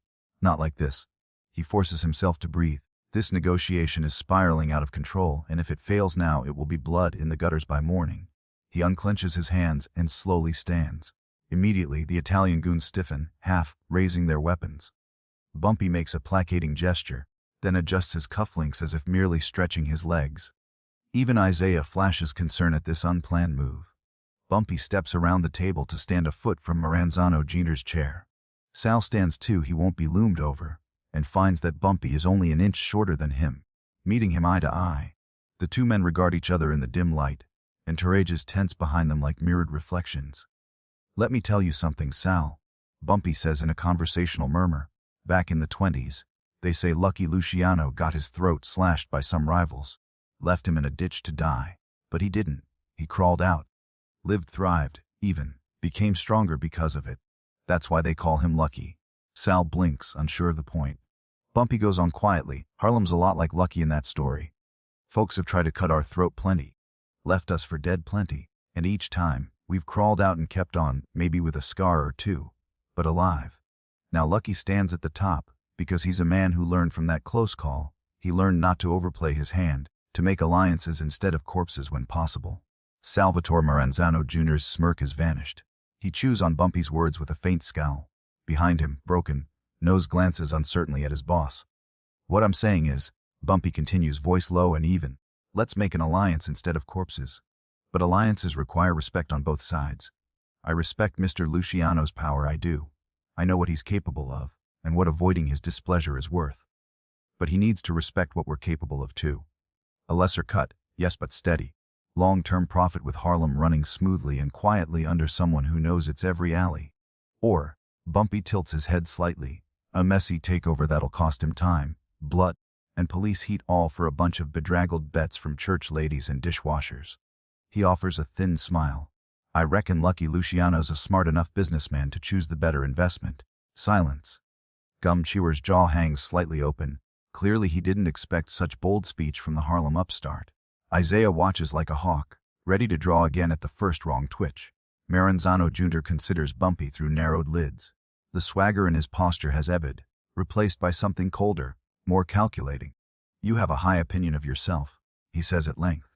Not like this. He forces himself to breathe. This negotiation is spiraling out of control, and if it fails now, it will be blood in the gutters by morning. He unclenches his hands and slowly stands. Immediately, the Italian goons stiffen, half raising their weapons. Bumpy makes a placating gesture, then adjusts his cufflinks as if merely stretching his legs. Even Isaiah flashes concern at this unplanned move. Bumpy steps around the table to stand a foot from Maranzano Jr.'s chair. Sal stands too, he won't be loomed over, and finds that Bumpy is only an inch shorter than him. Meeting him eye to eye, the two men regard each other in the dim light, entourages tense behind them like mirrored reflections. Let me tell you something, Sal, Bumpy says in a conversational murmur. Back in the 20s, they say Lucky Luciano got his throat slashed by some rivals, left him in a ditch to die. But he didn't. He crawled out. Lived, thrived, even, became stronger because of it. That's why they call him Lucky. Sal blinks, unsure of the point. Bumpy goes on quietly. Harlem's a lot like Lucky in that story. Folks have tried to cut our throat plenty. Left us for dead plenty. And each time, we've crawled out and kept on, maybe with a scar or two, but alive. Now Lucky stands at the top, because he's a man who learned from that close call. He learned not to overplay his hand, to make alliances instead of corpses when possible. Salvatore Maranzano Jr.'s smirk has vanished. He chews on Bumpy's words with a faint scowl. Behind him, broken, nose glances uncertainly at his boss. What I'm saying is, Bumpy continues, voice low and even, let's make an alliance instead of corpses. But alliances require respect on both sides. I respect Mr. Luciano's power, I do. I know what he's capable of, and what avoiding his displeasure is worth. But he needs to respect what we're capable of too. A lesser cut, yes, but steady. Long-term profit with Harlem running smoothly and quietly under someone who knows its every alley. Or, Bumpy tilts his head slightly, a messy takeover that'll cost him time, blood, and police heat, all for a bunch of bedraggled bets from church ladies and dishwashers. He offers a thin smile. I reckon Lucky Luciano's a smart enough businessman to choose the better investment. Silence. Gum Chewer's jaw hangs slightly open. Clearly he didn't expect such bold speech from the Harlem upstart. Isaiah watches like a hawk, ready to draw again at the first wrong twitch. Maranzano Jr. considers Bumpy through narrowed lids. The swagger in his posture has ebbed, replaced by something colder, more calculating. You have a high opinion of yourself, he says at length.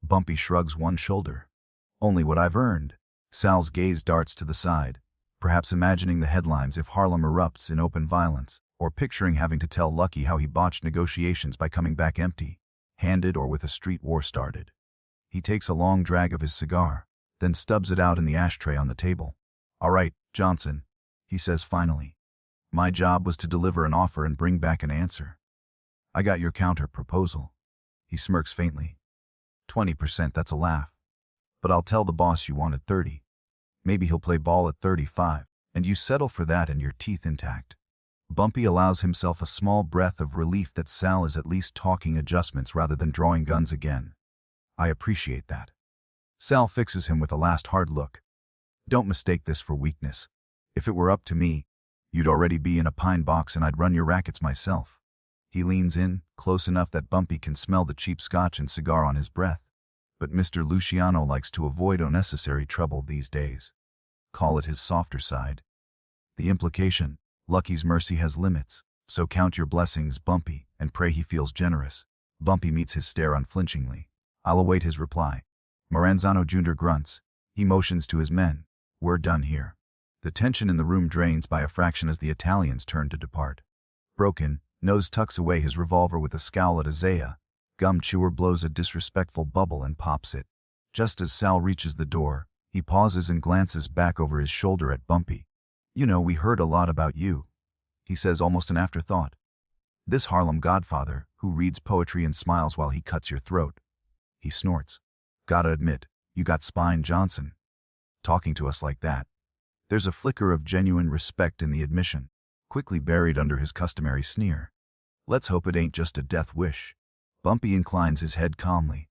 Bumpy shrugs one shoulder. Only what I've earned. Sal's gaze darts to the side, perhaps imagining the headlines if Harlem erupts in open violence, or picturing having to tell Lucky how he botched negotiations by coming back empty-handed or with a street war started. He takes a long drag of his cigar, then stubs it out in the ashtray on the table. All right, Johnson, he says finally. My job was to deliver an offer and bring back an answer. I got your counter proposal. He smirks faintly. 20%, that's a laugh. But I'll tell the boss you wanted 30. Maybe he'll play ball at 35, and you settle for that and your teeth intact. Bumpy allows himself a small breath of relief that Sal is at least talking adjustments rather than drawing guns again. I appreciate that. Sal fixes him with a last hard look. Don't mistake this for weakness. If it were up to me, you'd already be in a pine box and I'd run your rackets myself. He leans in, close enough that Bumpy can smell the cheap scotch and cigar on his breath. But Mr. Luciano likes to avoid unnecessary trouble these days. Call it his softer side. The implication, Lucky's mercy has limits, so count your blessings, Bumpy, and pray he feels generous. Bumpy meets his stare unflinchingly. I'll await his reply. Maranzano Jr. grunts. He motions to his men. We're done here. The tension in the room drains by a fraction as the Italians turn to depart. Broken, Nose tucks away his revolver with a scowl at Isaiah. Gum Chewer blows a disrespectful bubble and pops it. Just as Sal reaches the door, he pauses and glances back over his shoulder at Bumpy. You know, we heard a lot about you, he says, almost an afterthought. This Harlem godfather, who reads poetry and smiles while he cuts your throat. He snorts. Gotta admit, you got spine, Johnson. Talking to us like that. There's a flicker of genuine respect in the admission, quickly buried under his customary sneer. Let's hope it ain't just a death wish. Bumpy inclines his head calmly.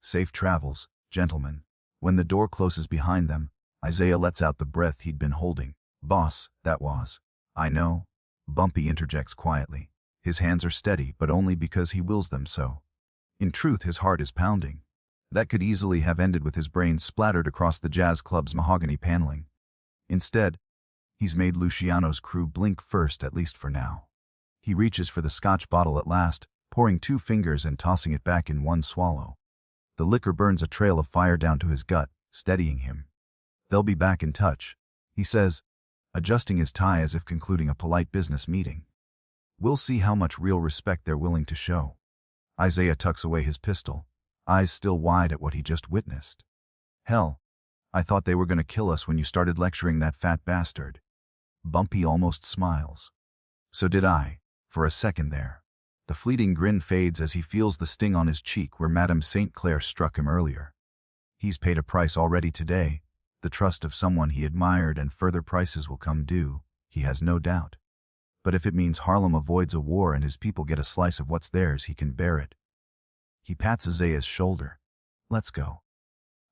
Safe travels, gentlemen. When the door closes behind them, Isaiah lets out the breath he'd been holding. Boss, that was. I know. Bumpy interjects quietly. His hands are steady, but only because he wills them so. In truth, his heart is pounding. That could easily have ended with his brains splattered across the jazz club's mahogany paneling. Instead, he's made Luciano's crew blink first, at least for now. He reaches for the scotch bottle at last, pouring 2 fingers and tossing it back in one swallow. The liquor burns a trail of fire down to his gut, steadying him. They'll be back in touch, he says, adjusting his tie as if concluding a polite business meeting. We'll see how much real respect they're willing to show. Isaiah tucks away his pistol, eyes still wide at what he just witnessed. Hell, I thought they were going to kill us when you started lecturing that fat bastard. Bumpy almost smiles. So did I, for a second there. The fleeting grin fades as he feels the sting on his cheek where Madame St. Clair struck him earlier. He's paid a price already today, the trust of someone he admired, and further prices will come due, he has no doubt. But if it means Harlem avoids a war and his people get a slice of what's theirs, he can bear it. He pats Isaiah's shoulder. Let's go.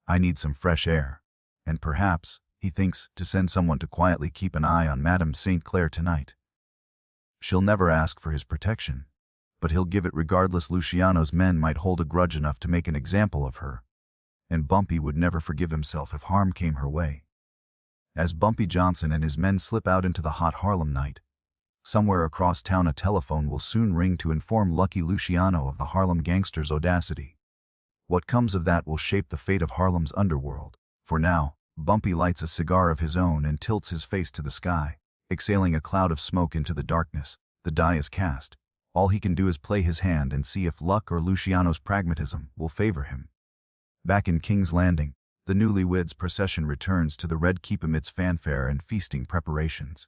I need some fresh air. And perhaps, he thinks, to send someone to quietly keep an eye on Madame St. Clair tonight. She'll never ask for his protection, but he'll give it regardless. Luciano's men might hold a grudge enough to make an example of her, and Bumpy would never forgive himself if harm came her way. As Bumpy Johnson and his men slip out into the hot Harlem night, somewhere across town a telephone will soon ring to inform Lucky Luciano of the Harlem gangster's audacity. What comes of that will shape the fate of Harlem's underworld. For now, Bumpy lights a cigar of his own and tilts his face to the sky, exhaling a cloud of smoke into the darkness. The die is cast. All he can do is play his hand and see if luck or Luciano's pragmatism will favor him. Back in King's Landing, the newlyweds' procession returns to the Red Keep amidst fanfare and feasting preparations.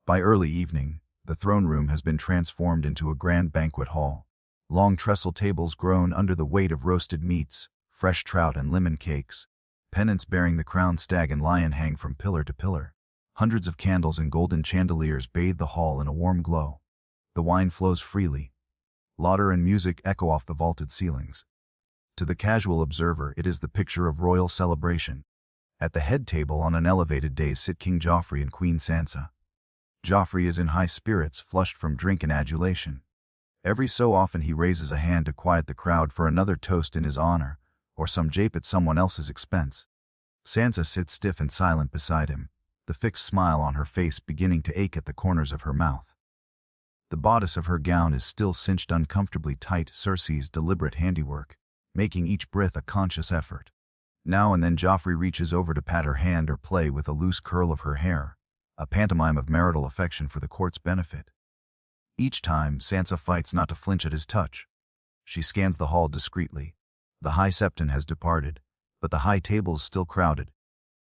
By early evening, the throne room has been transformed into a grand banquet hall. Long trestle tables groan under the weight of roasted meats, fresh trout and lemon cakes. Pennants bearing the crowned stag and lion hang from pillar to pillar. Hundreds of candles and golden chandeliers bathe the hall in a warm glow. The wine flows freely. Lauder and music echo off the vaulted ceilings. To the casual observer, it is the picture of royal celebration. At the head table on an elevated dais sit King Joffrey and Queen Sansa. Joffrey is in high spirits, flushed from drink and adulation. Every so often he raises a hand to quiet the crowd for another toast in his honor, or some jape at someone else's expense. Sansa sits stiff and silent beside him, the fixed smile on her face beginning to ache at the corners of her mouth. The bodice of her gown is still cinched uncomfortably tight, Cersei's deliberate handiwork, making each breath a conscious effort. Now and then Joffrey reaches over to pat her hand or play with a loose curl of her hair, a pantomime of marital affection for the court's benefit. Each time, Sansa fights not to flinch at his touch. She scans the hall discreetly. The High Septon has departed, but the high table is still crowded.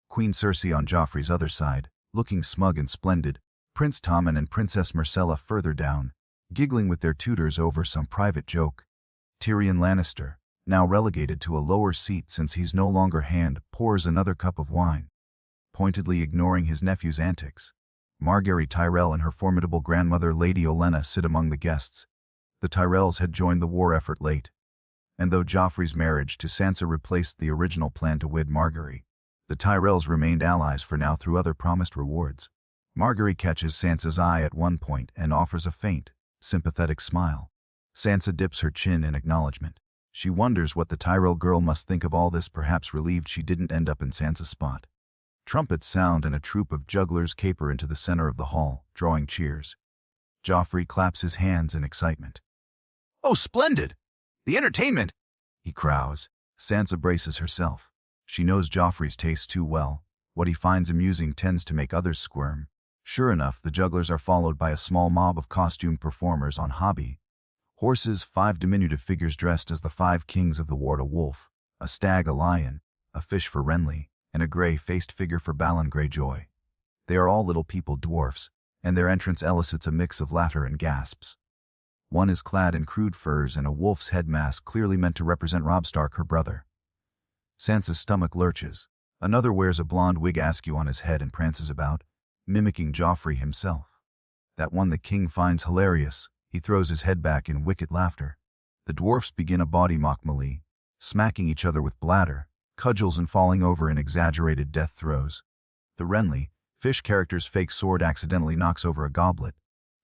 Queen Cersei on Joffrey's other side, looking smug and splendid, Prince Tommen and Princess Myrcella further down, giggling with their tutors over some private joke. Tyrion Lannister, now relegated to a lower seat since he's no longer hand, pours another cup of wine, pointedly ignoring his nephew's antics. Margaery Tyrell and her formidable grandmother Lady Olenna sit among the guests. The Tyrells had joined the war effort late, and though Joffrey's marriage to Sansa replaced the original plan to wed Margaery, the Tyrells remained allies for now through other promised rewards. Margaery catches Sansa's eye at one point and offers a faint, sympathetic smile. Sansa dips her chin in acknowledgement. She wonders what the Tyrell girl must think of all this, perhaps relieved she didn't end up in Sansa's spot. Trumpets sound and a troop of jugglers caper into the center of the hall, drawing cheers. Joffrey claps his hands in excitement. "Oh, splendid! The entertainment!" he crows. Sansa braces herself. She knows Joffrey's taste too well. What he finds amusing tends to make others squirm. Sure enough, the jugglers are followed by a small mob of costumed performers on hobby horses, 5 diminutive figures dressed as the 5 kings of the war: a wolf, a stag, a lion, a fish for Renly, and a gray-faced figure for Balon Greyjoy. They are all little people, dwarfs, and their entrance elicits a mix of laughter and gasps. One is clad in crude furs and a wolf's head mask clearly meant to represent Robb Stark, her brother. Sansa's stomach lurches. Another wears a blonde wig askew on his head and prances about, mimicking Joffrey himself. That one the king finds hilarious. He throws his head back in wicked laughter. The dwarfs begin a body mock melee, smacking each other with bladder, cudgels, and falling over in exaggerated death throes. The Renly, fish character's fake sword accidentally knocks over a goblet,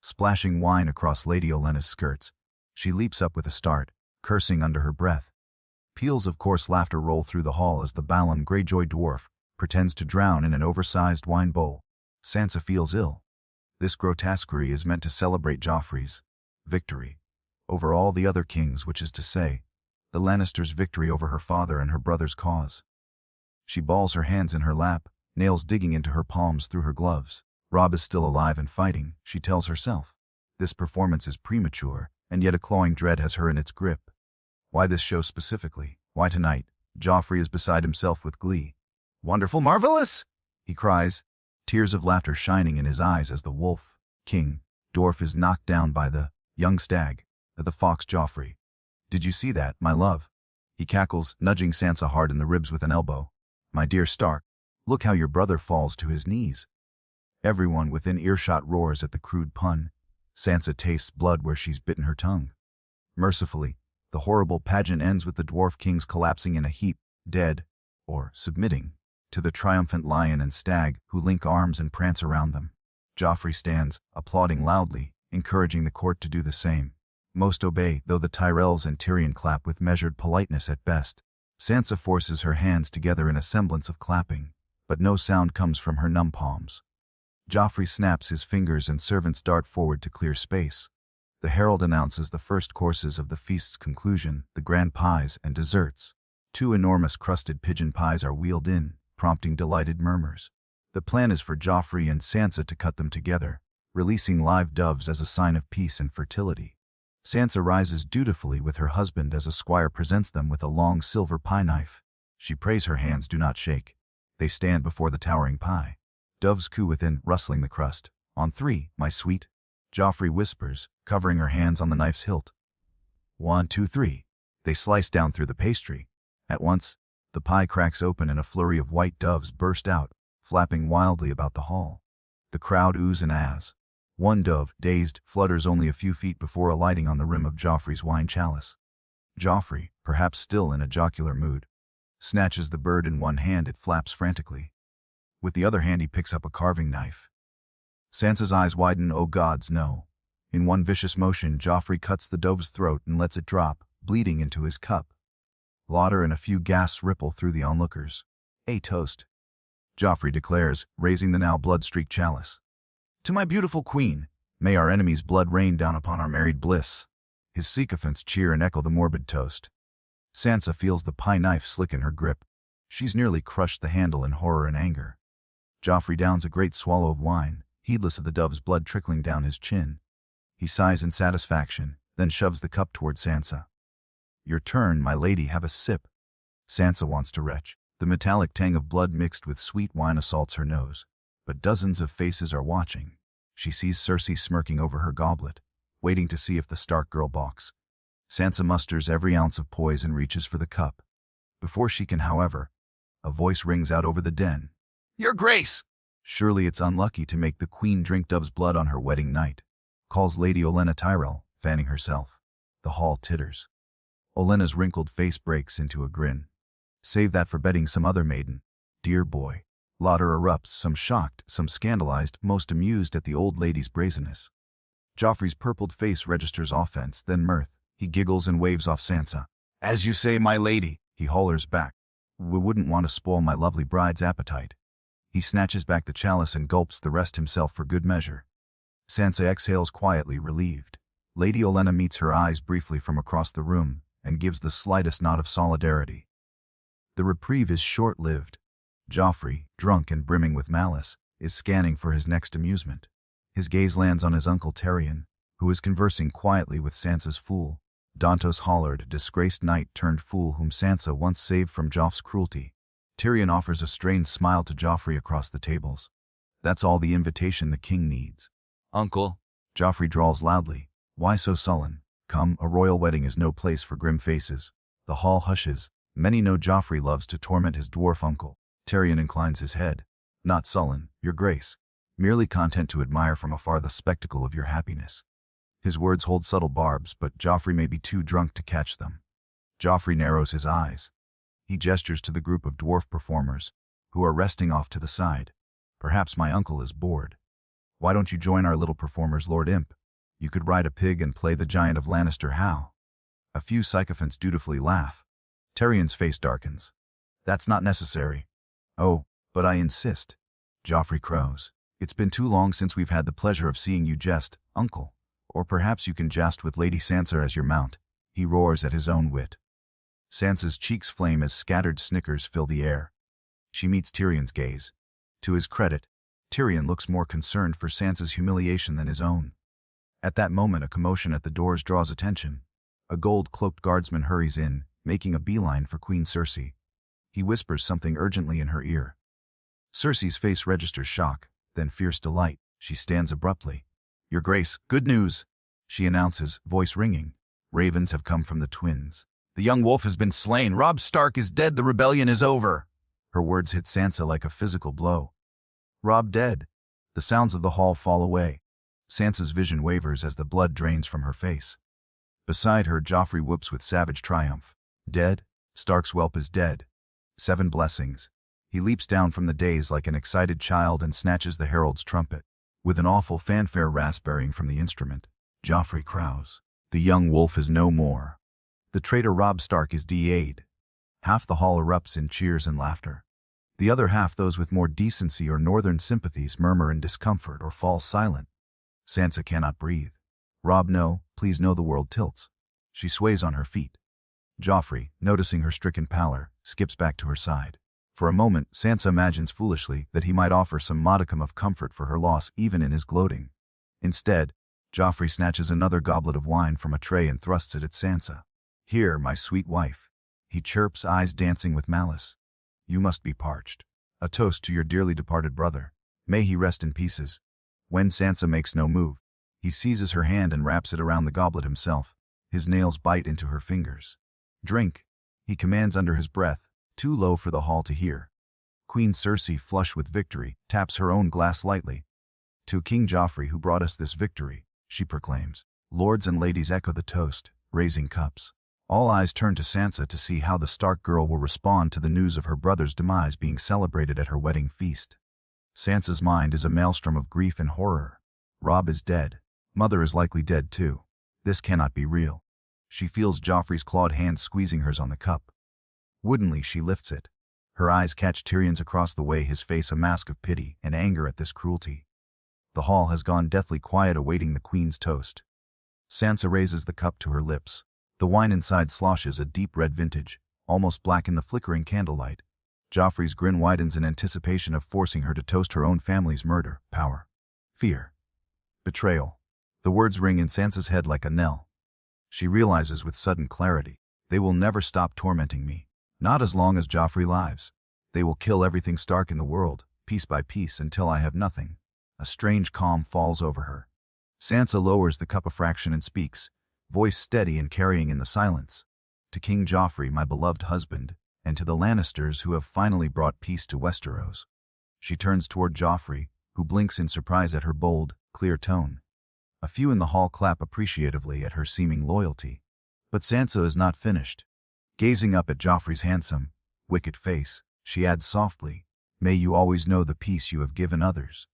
splashing wine across Lady Olenna's skirts. She leaps up with a start, cursing under her breath. Peals of coarse laughter roll through the hall as the Balon Greyjoy dwarf pretends to drown in an oversized wine bowl. Sansa feels ill. This grotesquerie is meant to celebrate Joffrey's victory over all the other kings, which is to say, the Lannisters' victory over her father and her brother's cause. She balls her hands in her lap, nails digging into her palms through her gloves. Robb is still alive and fighting, she tells herself. This performance is premature, and yet a clawing dread has her in its grip. Why this show specifically? Why tonight? Joffrey is beside himself with glee. "Wonderful, marvelous!" he cries, tears of laughter shining in his eyes as the wolf, king, dwarf is knocked down by the young stag, the fox Joffrey. "Did you see that, my love?" He cackles, nudging Sansa hard in the ribs with an elbow. "My dear Stark, look how your brother falls to his knees." Everyone within earshot roars at the crude pun. Sansa tastes blood where she's bitten her tongue. Mercifully, the horrible pageant ends with the dwarf kings collapsing in a heap, dead, or submitting, to the triumphant lion and stag who link arms and prance around them. Joffrey stands, applauding loudly, encouraging the court to do the same. Most obey, though the Tyrells and Tyrion clap with measured politeness at best. Sansa forces her hands together in a semblance of clapping, but no sound comes from her numb palms. Joffrey snaps his fingers and servants dart forward to clear space. The herald announces the first courses of the feast's conclusion, the grand pies and desserts. 2 enormous crusted pigeon pies are wheeled in, prompting delighted murmurs. The plan is for Joffrey and Sansa to cut them together, releasing live doves as a sign of peace and fertility. Sansa rises dutifully with her husband as a squire presents them with a long silver pie knife. She prays her hands do not shake. They stand before the towering pie. Doves coo within, rustling the crust. "On 3, my sweet," Joffrey whispers, covering her hands on the knife's hilt. 1, 2, 3. They slice down through the pastry. At once, the pie cracks open and a flurry of white doves burst out, flapping wildly about the hall. The crowd oohs and ahs. One dove, dazed, flutters only a few feet before alighting on the rim of Joffrey's wine chalice. Joffrey, perhaps still in a jocular mood, snatches the bird in one hand. It flaps frantically. With the other hand he picks up a carving knife. Sansa's eyes widen. Oh gods, no. In one vicious motion, Joffrey cuts the dove's throat and lets it drop, bleeding into his cup. Laughter and a few gasps ripple through the onlookers. "A toast," Joffrey declares, raising the now blood-streaked chalice. "To my beautiful queen, may our enemies' blood rain down upon our married bliss." His sycophants cheer and echo the morbid toast. Sansa feels the pie knife slick in her grip. She's nearly crushed the handle in horror and anger. Joffrey downs a great swallow of wine, heedless of the dove's blood trickling down his chin. He sighs in satisfaction, then shoves the cup toward Sansa. "Your turn, my lady, have a sip." Sansa wants to retch. The metallic tang of blood mixed with sweet wine assaults her nose. But dozens of faces are watching. She sees Cersei smirking over her goblet, waiting to see if the Stark girl balks. Sansa musters every ounce of poise and reaches for the cup. Before she can, however, a voice rings out over the den. "Your Grace!" Surely it's unlucky to make the queen drink dove's blood on her wedding night, calls Lady Olenna Tyrell, fanning herself. The hall titters. Olenna's wrinkled face breaks into a grin. Save that for betting some other maiden. Dear boy. Laughter erupts, some shocked, some scandalized, most amused at the old lady's brazenness. Joffrey's purpled face registers offense, then mirth. He giggles and waves off Sansa. "As you say, my lady," he hollers back. "We wouldn't want to spoil my lovely bride's appetite." He snatches back the chalice and gulps the rest himself for good measure. Sansa exhales quietly, relieved. Lady Olenna meets her eyes briefly from across the room and gives the slightest nod of solidarity. The reprieve is short-lived. Joffrey, drunk and brimming with malice, is scanning for his next amusement. His gaze lands on his uncle Tyrion, who is conversing quietly with Sansa's fool. Dantos Hollard, disgraced knight turned fool whom Sansa once saved from Joff's cruelty. Tyrion offers a strained smile to Joffrey across the tables. That's all the invitation the king needs. "Uncle," Joffrey drawls loudly. "Why so sullen? Come, a royal wedding is no place for grim faces." The hall hushes. Many know Joffrey loves to torment his dwarf uncle. Tyrion inclines his head. "Not sullen, your grace. Merely content to admire from afar the spectacle of your happiness." His words hold subtle barbs, but Joffrey may be too drunk to catch them. Joffrey narrows his eyes. He gestures to the group of dwarf performers, who are resting off to the side. "Perhaps my uncle is bored. Why don't you join our little performers, Lord Imp? You could ride a pig and play the Giant of Lannister how?" A few sycophants dutifully laugh. Tyrion's face darkens. "That's not necessary." "Oh, but I insist." Joffrey crows. "It's been too long since we've had the pleasure of seeing you jest, uncle. Or perhaps you can jest with Lady Sansa as your mount." He roars at his own wit. Sansa's cheeks flame as scattered snickers fill the air. She meets Tyrion's gaze. To his credit, Tyrion looks more concerned for Sansa's humiliation than his own. At that moment, a commotion at the doors draws attention. A gold-cloaked guardsman hurries in, making a beeline for Queen Cersei. He whispers something urgently in her ear. Cersei's face registers shock, then fierce delight. She stands abruptly. "Your Grace, good news," she announces, voice ringing. "Ravens have come from the twins. The young wolf has been slain. Robb Stark is dead. The rebellion is over." Her words hit Sansa like a physical blow. Robb dead. The sounds of the hall fall away. Sansa's vision wavers as the blood drains from her face. Beside her, Joffrey whoops with savage triumph. "Dead? Stark's whelp is dead. 7 blessings." He leaps down from the dais like an excited child and snatches the herald's trumpet. With an awful fanfare raspberrying from the instrument, Joffrey crows. The young wolf is no more. The traitor Robb Stark is DA'd. Half the hall erupts in cheers and laughter. The other half, those with more decency or northern sympathies, murmur in discomfort or fall silent. Sansa cannot breathe. "Robb, no, please no." The world tilts. She sways on her feet. Joffrey, noticing her stricken pallor, skips back to her side. For a moment, Sansa imagines foolishly that he might offer some modicum of comfort for her loss even in his gloating. Instead, Joffrey snatches another goblet of wine from a tray and thrusts it at Sansa. "Here, my sweet wife," he chirps, eyes dancing with malice. "You must be parched. A toast to your dearly departed brother. May he rest in pieces." When Sansa makes no move, he seizes her hand and wraps it around the goblet himself. His nails bite into her fingers. "Drink," he commands under his breath, too low for the hall to hear. Queen Cersei, flush with victory, taps her own glass lightly. "To King Joffrey, who brought us this victory," she proclaims. Lords and ladies echo the toast, raising cups. All eyes turn to Sansa to see how the Stark girl will respond to the news of her brother's demise being celebrated at her wedding feast. Sansa's mind is a maelstrom of grief and horror. Robb is dead. Mother is likely dead too. This cannot be real. She feels Joffrey's clawed hand squeezing hers on the cup. Woodenly, she lifts it. Her eyes catch Tyrion's across the way, his face a mask of pity and anger at this cruelty. The hall has gone deathly quiet, awaiting the queen's toast. Sansa raises the cup to her lips. The wine inside sloshes, a deep red vintage, almost black in the flickering candlelight. Joffrey's grin widens in anticipation of forcing her to toast her own family's murder, power, fear, betrayal. The words ring in Sansa's head like a knell. She realizes with sudden clarity, they will never stop tormenting me. Not as long as Joffrey lives. They will kill everything Stark in the world, piece by piece, until I have nothing. A strange calm falls over her. Sansa lowers the cup a fraction and speaks, voice steady and carrying in the silence. To King Joffrey, my beloved husband, and to the Lannisters who have finally brought peace to Westeros. She turns toward Joffrey, who blinks in surprise at her bold, clear tone. A few in the hall clap appreciatively at her seeming loyalty. But Sansa is not finished. Gazing up at Joffrey's handsome, wicked face, she adds softly, "May you always know the peace you have given others."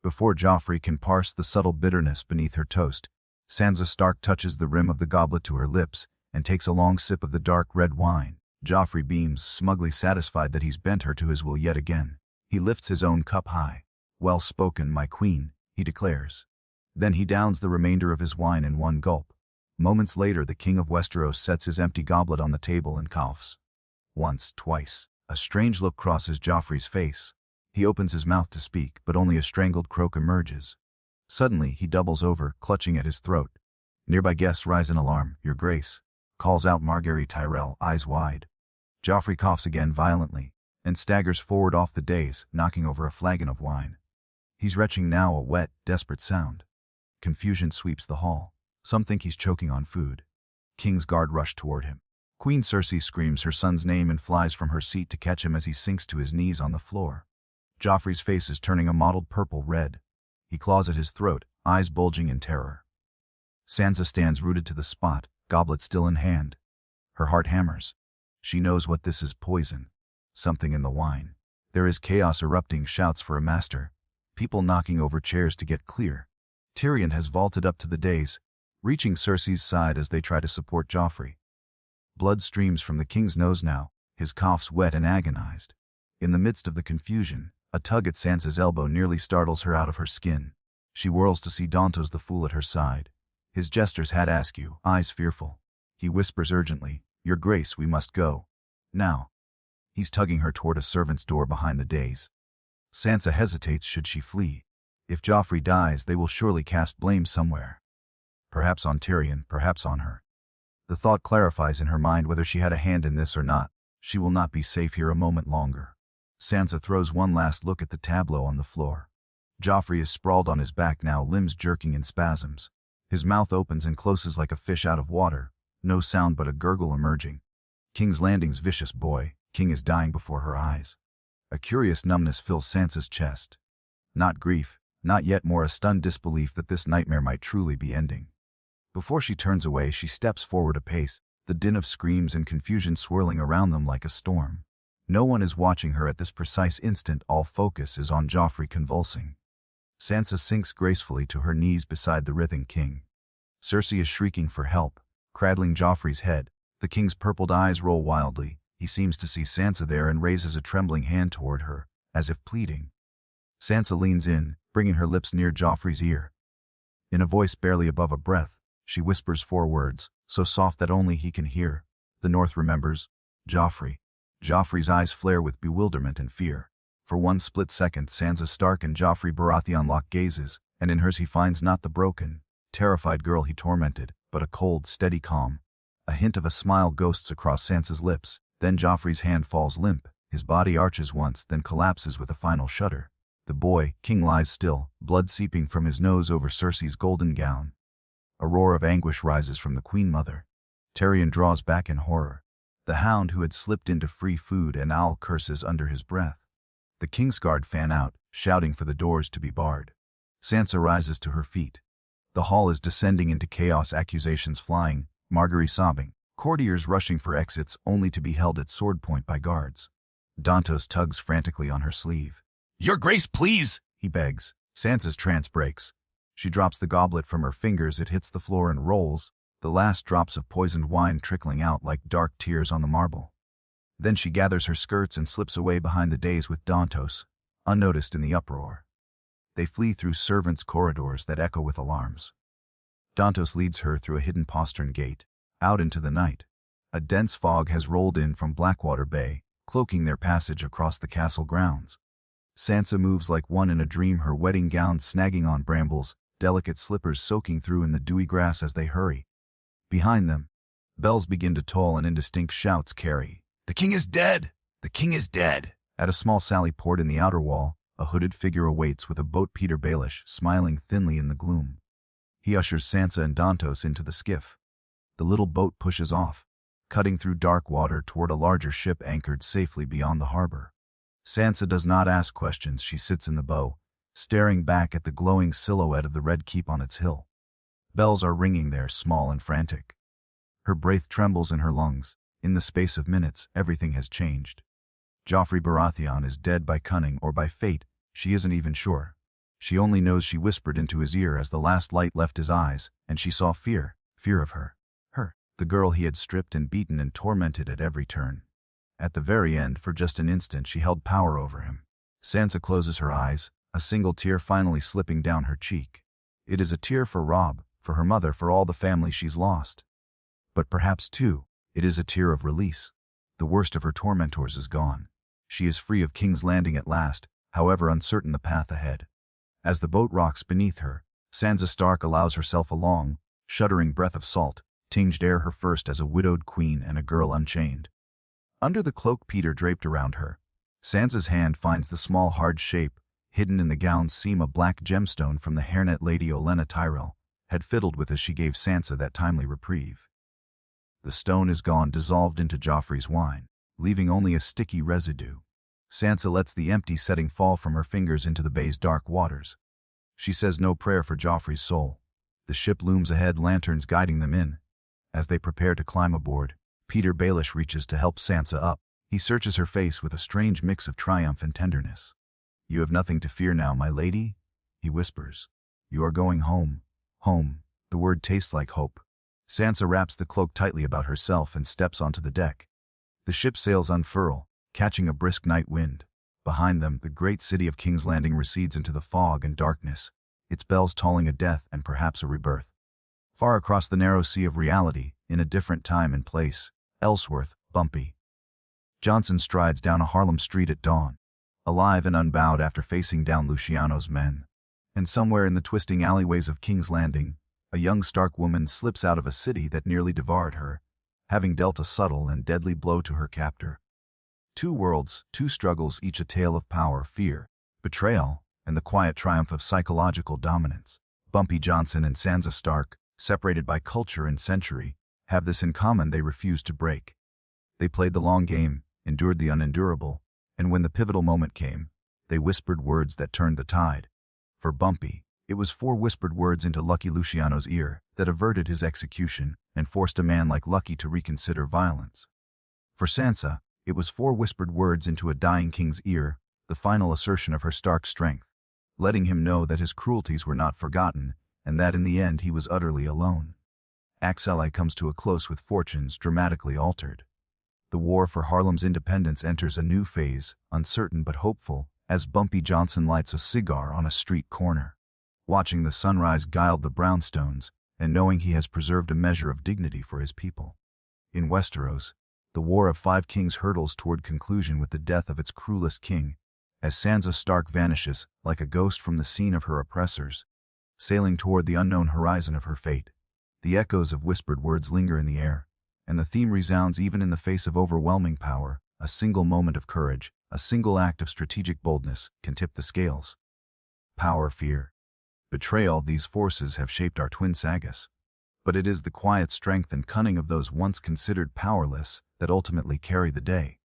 Before Joffrey can parse the subtle bitterness beneath her toast, Sansa Stark touches the rim of the goblet to her lips and takes a long sip of the dark red wine. Joffrey beams, smugly satisfied that he's bent her to his will yet again. He lifts his own cup high. "Well spoken, my queen," he declares. Then he downs the remainder of his wine in one gulp. Moments later, the King of Westeros sets his empty goblet on the table and coughs. Once, twice. A strange look crosses Joffrey's face. He opens his mouth to speak, but only a strangled croak emerges. Suddenly, he doubles over, clutching at his throat. Nearby guests rise in alarm. "Your Grace," calls out Margaery Tyrell, eyes wide. Joffrey coughs again violently and staggers forward off the dais, knocking over a flagon of wine. He's retching now, a wet, desperate sound. Confusion sweeps the hall. Some think he's choking on food. King's guard rush toward him. Queen Cersei screams her son's name and flies from her seat to catch him as he sinks to his knees on the floor. Joffrey's face is turning a mottled purple-red. He claws at his throat, eyes bulging in terror. Sansa stands rooted to the spot, goblet still in hand. Her heart hammers. She knows what this is: poison. Something in the wine. There is chaos erupting, shouts for a master. People knocking over chairs to get clear. Tyrion has vaulted up to the dais, reaching Cersei's side as they try to support Joffrey. Blood streams from the king's nose now, his coughs wet and agonized. In the midst of the confusion, a tug at Sansa's elbow nearly startles her out of her skin. She whirls to see Dantos the fool at her side. His gestures had askew, eyes fearful. He whispers urgently, "Your Grace, we must go. Now." He's tugging her toward a servant's door behind the dais. Sansa hesitates. Should she flee? If Joffrey dies, they will surely cast blame somewhere. Perhaps on Tyrion, perhaps on her. The thought clarifies in her mind whether she had a hand in this or not. She will not be safe here a moment longer. Sansa throws one last look at the tableau on the floor. Joffrey is sprawled on his back now, limbs jerking in spasms. His mouth opens and closes like a fish out of water, no sound but a gurgle emerging. King's Landing's vicious boy, King is dying before her eyes. A curious numbness fills Sansa's chest. Not grief, not yet, more a stunned disbelief that this nightmare might truly be ending. Before she turns away, she steps forward a pace, the din of screams and confusion swirling around them like a storm. No one is watching her at this precise instant. All focus is on Joffrey convulsing. Sansa sinks gracefully to her knees beside the writhing king. Cersei is shrieking for help, cradling Joffrey's head. The king's purpled eyes roll wildly. He seems to see Sansa there and raises a trembling hand toward her, as if pleading. Sansa leans in, bringing her lips near Joffrey's ear. In a voice barely above a breath, she whispers 4 words, so soft that only he can hear. The North remembers. Joffrey. Joffrey's eyes flare with bewilderment and fear. For one split second, Sansa Stark and Joffrey Baratheon lock gazes, and in hers he finds not the broken, terrified girl he tormented, but a cold, steady calm. A hint of a smile ghosts across Sansa's lips. Then Joffrey's hand falls limp. His body arches once, then collapses with a final shudder. The boy, King, lies still, blood seeping from his nose over Cersei's golden gown. A roar of anguish rises from the Queen Mother. Tyrion draws back in horror. The hound who had slipped into free food and owl curses under his breath. The Kingsguard fan out, shouting for the doors to be barred. Sansa rises to her feet. The hall is descending into chaos, accusations flying, Margaery sobbing, courtiers rushing for exits only to be held at sword point by guards. Dantos tugs frantically on her sleeve. "Your Grace, please!" he begs. Sansa's trance breaks. She drops the goblet from her fingers. It hits the floor and rolls, the last drops of poisoned wine trickling out like dark tears on the marble. Then she gathers her skirts and slips away behind the dais with Dantos, unnoticed in the uproar. They flee through servants' corridors that echo with alarms. Dantos leads her through a hidden postern gate, out into the night. A dense fog has rolled in from Blackwater Bay, cloaking their passage across the castle grounds. Sansa moves like one in a dream, her wedding gown snagging on brambles, delicate slippers soaking through in the dewy grass as they hurry. Behind them, bells begin to toll and indistinct shouts carry. "The king is dead! The king is dead!" At a small sally port in the outer wall, a hooded figure awaits with a boat. Peter Baelish, smiling thinly in the gloom. He ushers Sansa and Dantos into the skiff. the little boat pushes off, cutting through dark water toward a larger ship anchored safely beyond the harbor. Sansa does not ask questions. She sits in the bow, staring back at the glowing silhouette of the Red Keep on its hill. Bells are ringing there, small and frantic. Her breath trembles in her lungs. In the space of minutes, everything has changed. Joffrey Baratheon is dead by cunning or by fate. She isn't even sure. She only knows she whispered into his ear as the last light left his eyes, and she saw fear of her. The girl he had stripped and beaten and tormented at every turn. At the very end, for just an instant, she held power over him. Sansa closes her eyes, a single tear finally slipping down her cheek. It is a tear for Robb, for her mother, for all the family she's lost. But perhaps, too, it is a tear of release. The worst of her tormentors is gone. She is free of King's Landing at last, however uncertain the path ahead. As the boat rocks beneath her, Sansa Stark allows herself a long, shuddering breath of salt, tinged air, her first as a widowed queen and a girl unchained. Under the cloak Peter draped around her, Sansa's hand finds the small hard shape, hidden in the gown's seam, a black gemstone from the hairnet Lady Olenna Tyrell had fiddled with as she gave Sansa that timely reprieve. The stone is gone, dissolved into Joffrey's wine, leaving only a sticky residue. Sansa lets the empty setting fall from her fingers into the bay's dark waters. She says no prayer for Joffrey's soul. The ship looms ahead, lanterns guiding them in. As they prepare to climb aboard, Peter Baelish reaches to help Sansa up. He searches her face with a strange mix of triumph and tenderness. "You have nothing to fear now, my lady," he whispers. "You are going home." Home. The word tastes like hope. Sansa wraps the cloak tightly about herself and steps onto the deck. The ship's sails unfurl, catching a brisk night wind. Behind them, the great city of King's Landing recedes into the fog and darkness, its bells tolling a death and perhaps a rebirth. Far across the narrow sea of reality, in a different time and place, Ellsworth, Bumpy Johnson strides down a Harlem street at dawn, alive and unbowed after facing down Luciano's men. And somewhere in the twisting alleyways of King's Landing, a young Stark woman slips out of a city that nearly devoured her, having dealt a subtle and deadly blow to her captor. Two worlds, two struggles, each a tale of power, fear, betrayal, and the quiet triumph of psychological dominance. Bumpy Johnson and Sansa Stark, separated by culture and century, have this in common: they refuse to break. They played the long game, endured the unendurable, and when the pivotal moment came, they whispered words that turned the tide. For Bumpy, it was 4 whispered words into Lucky Luciano's ear that averted his execution and forced a man like Lucky to reconsider violence. For Sansa, it was 4 whispered words into a dying king's ear, the final assertion of her Stark strength, letting him know that his cruelties were not forgotten, and that in the end he was utterly alone. Axeli comes to a close with fortunes dramatically altered. The war for Harlem's independence enters a new phase, uncertain but hopeful, as Bumpy Johnson lights a cigar on a street corner. Watching the sunrise gilded the brownstones, and knowing he has preserved a measure of dignity for his people. In Westeros, the War of 5 Kings hurtles toward conclusion with the death of its cruelest king, as Sansa Stark vanishes, like a ghost from the scene of her oppressors, sailing toward the unknown horizon of her fate. The echoes of whispered words linger in the air, and the theme resounds even in the face of overwhelming power. A single moment of courage, a single act of strategic boldness, can tip the scales. Power, fear, betrayal, these forces have shaped our twin sagas. But it is the quiet strength and cunning of those once considered powerless that ultimately carry the day.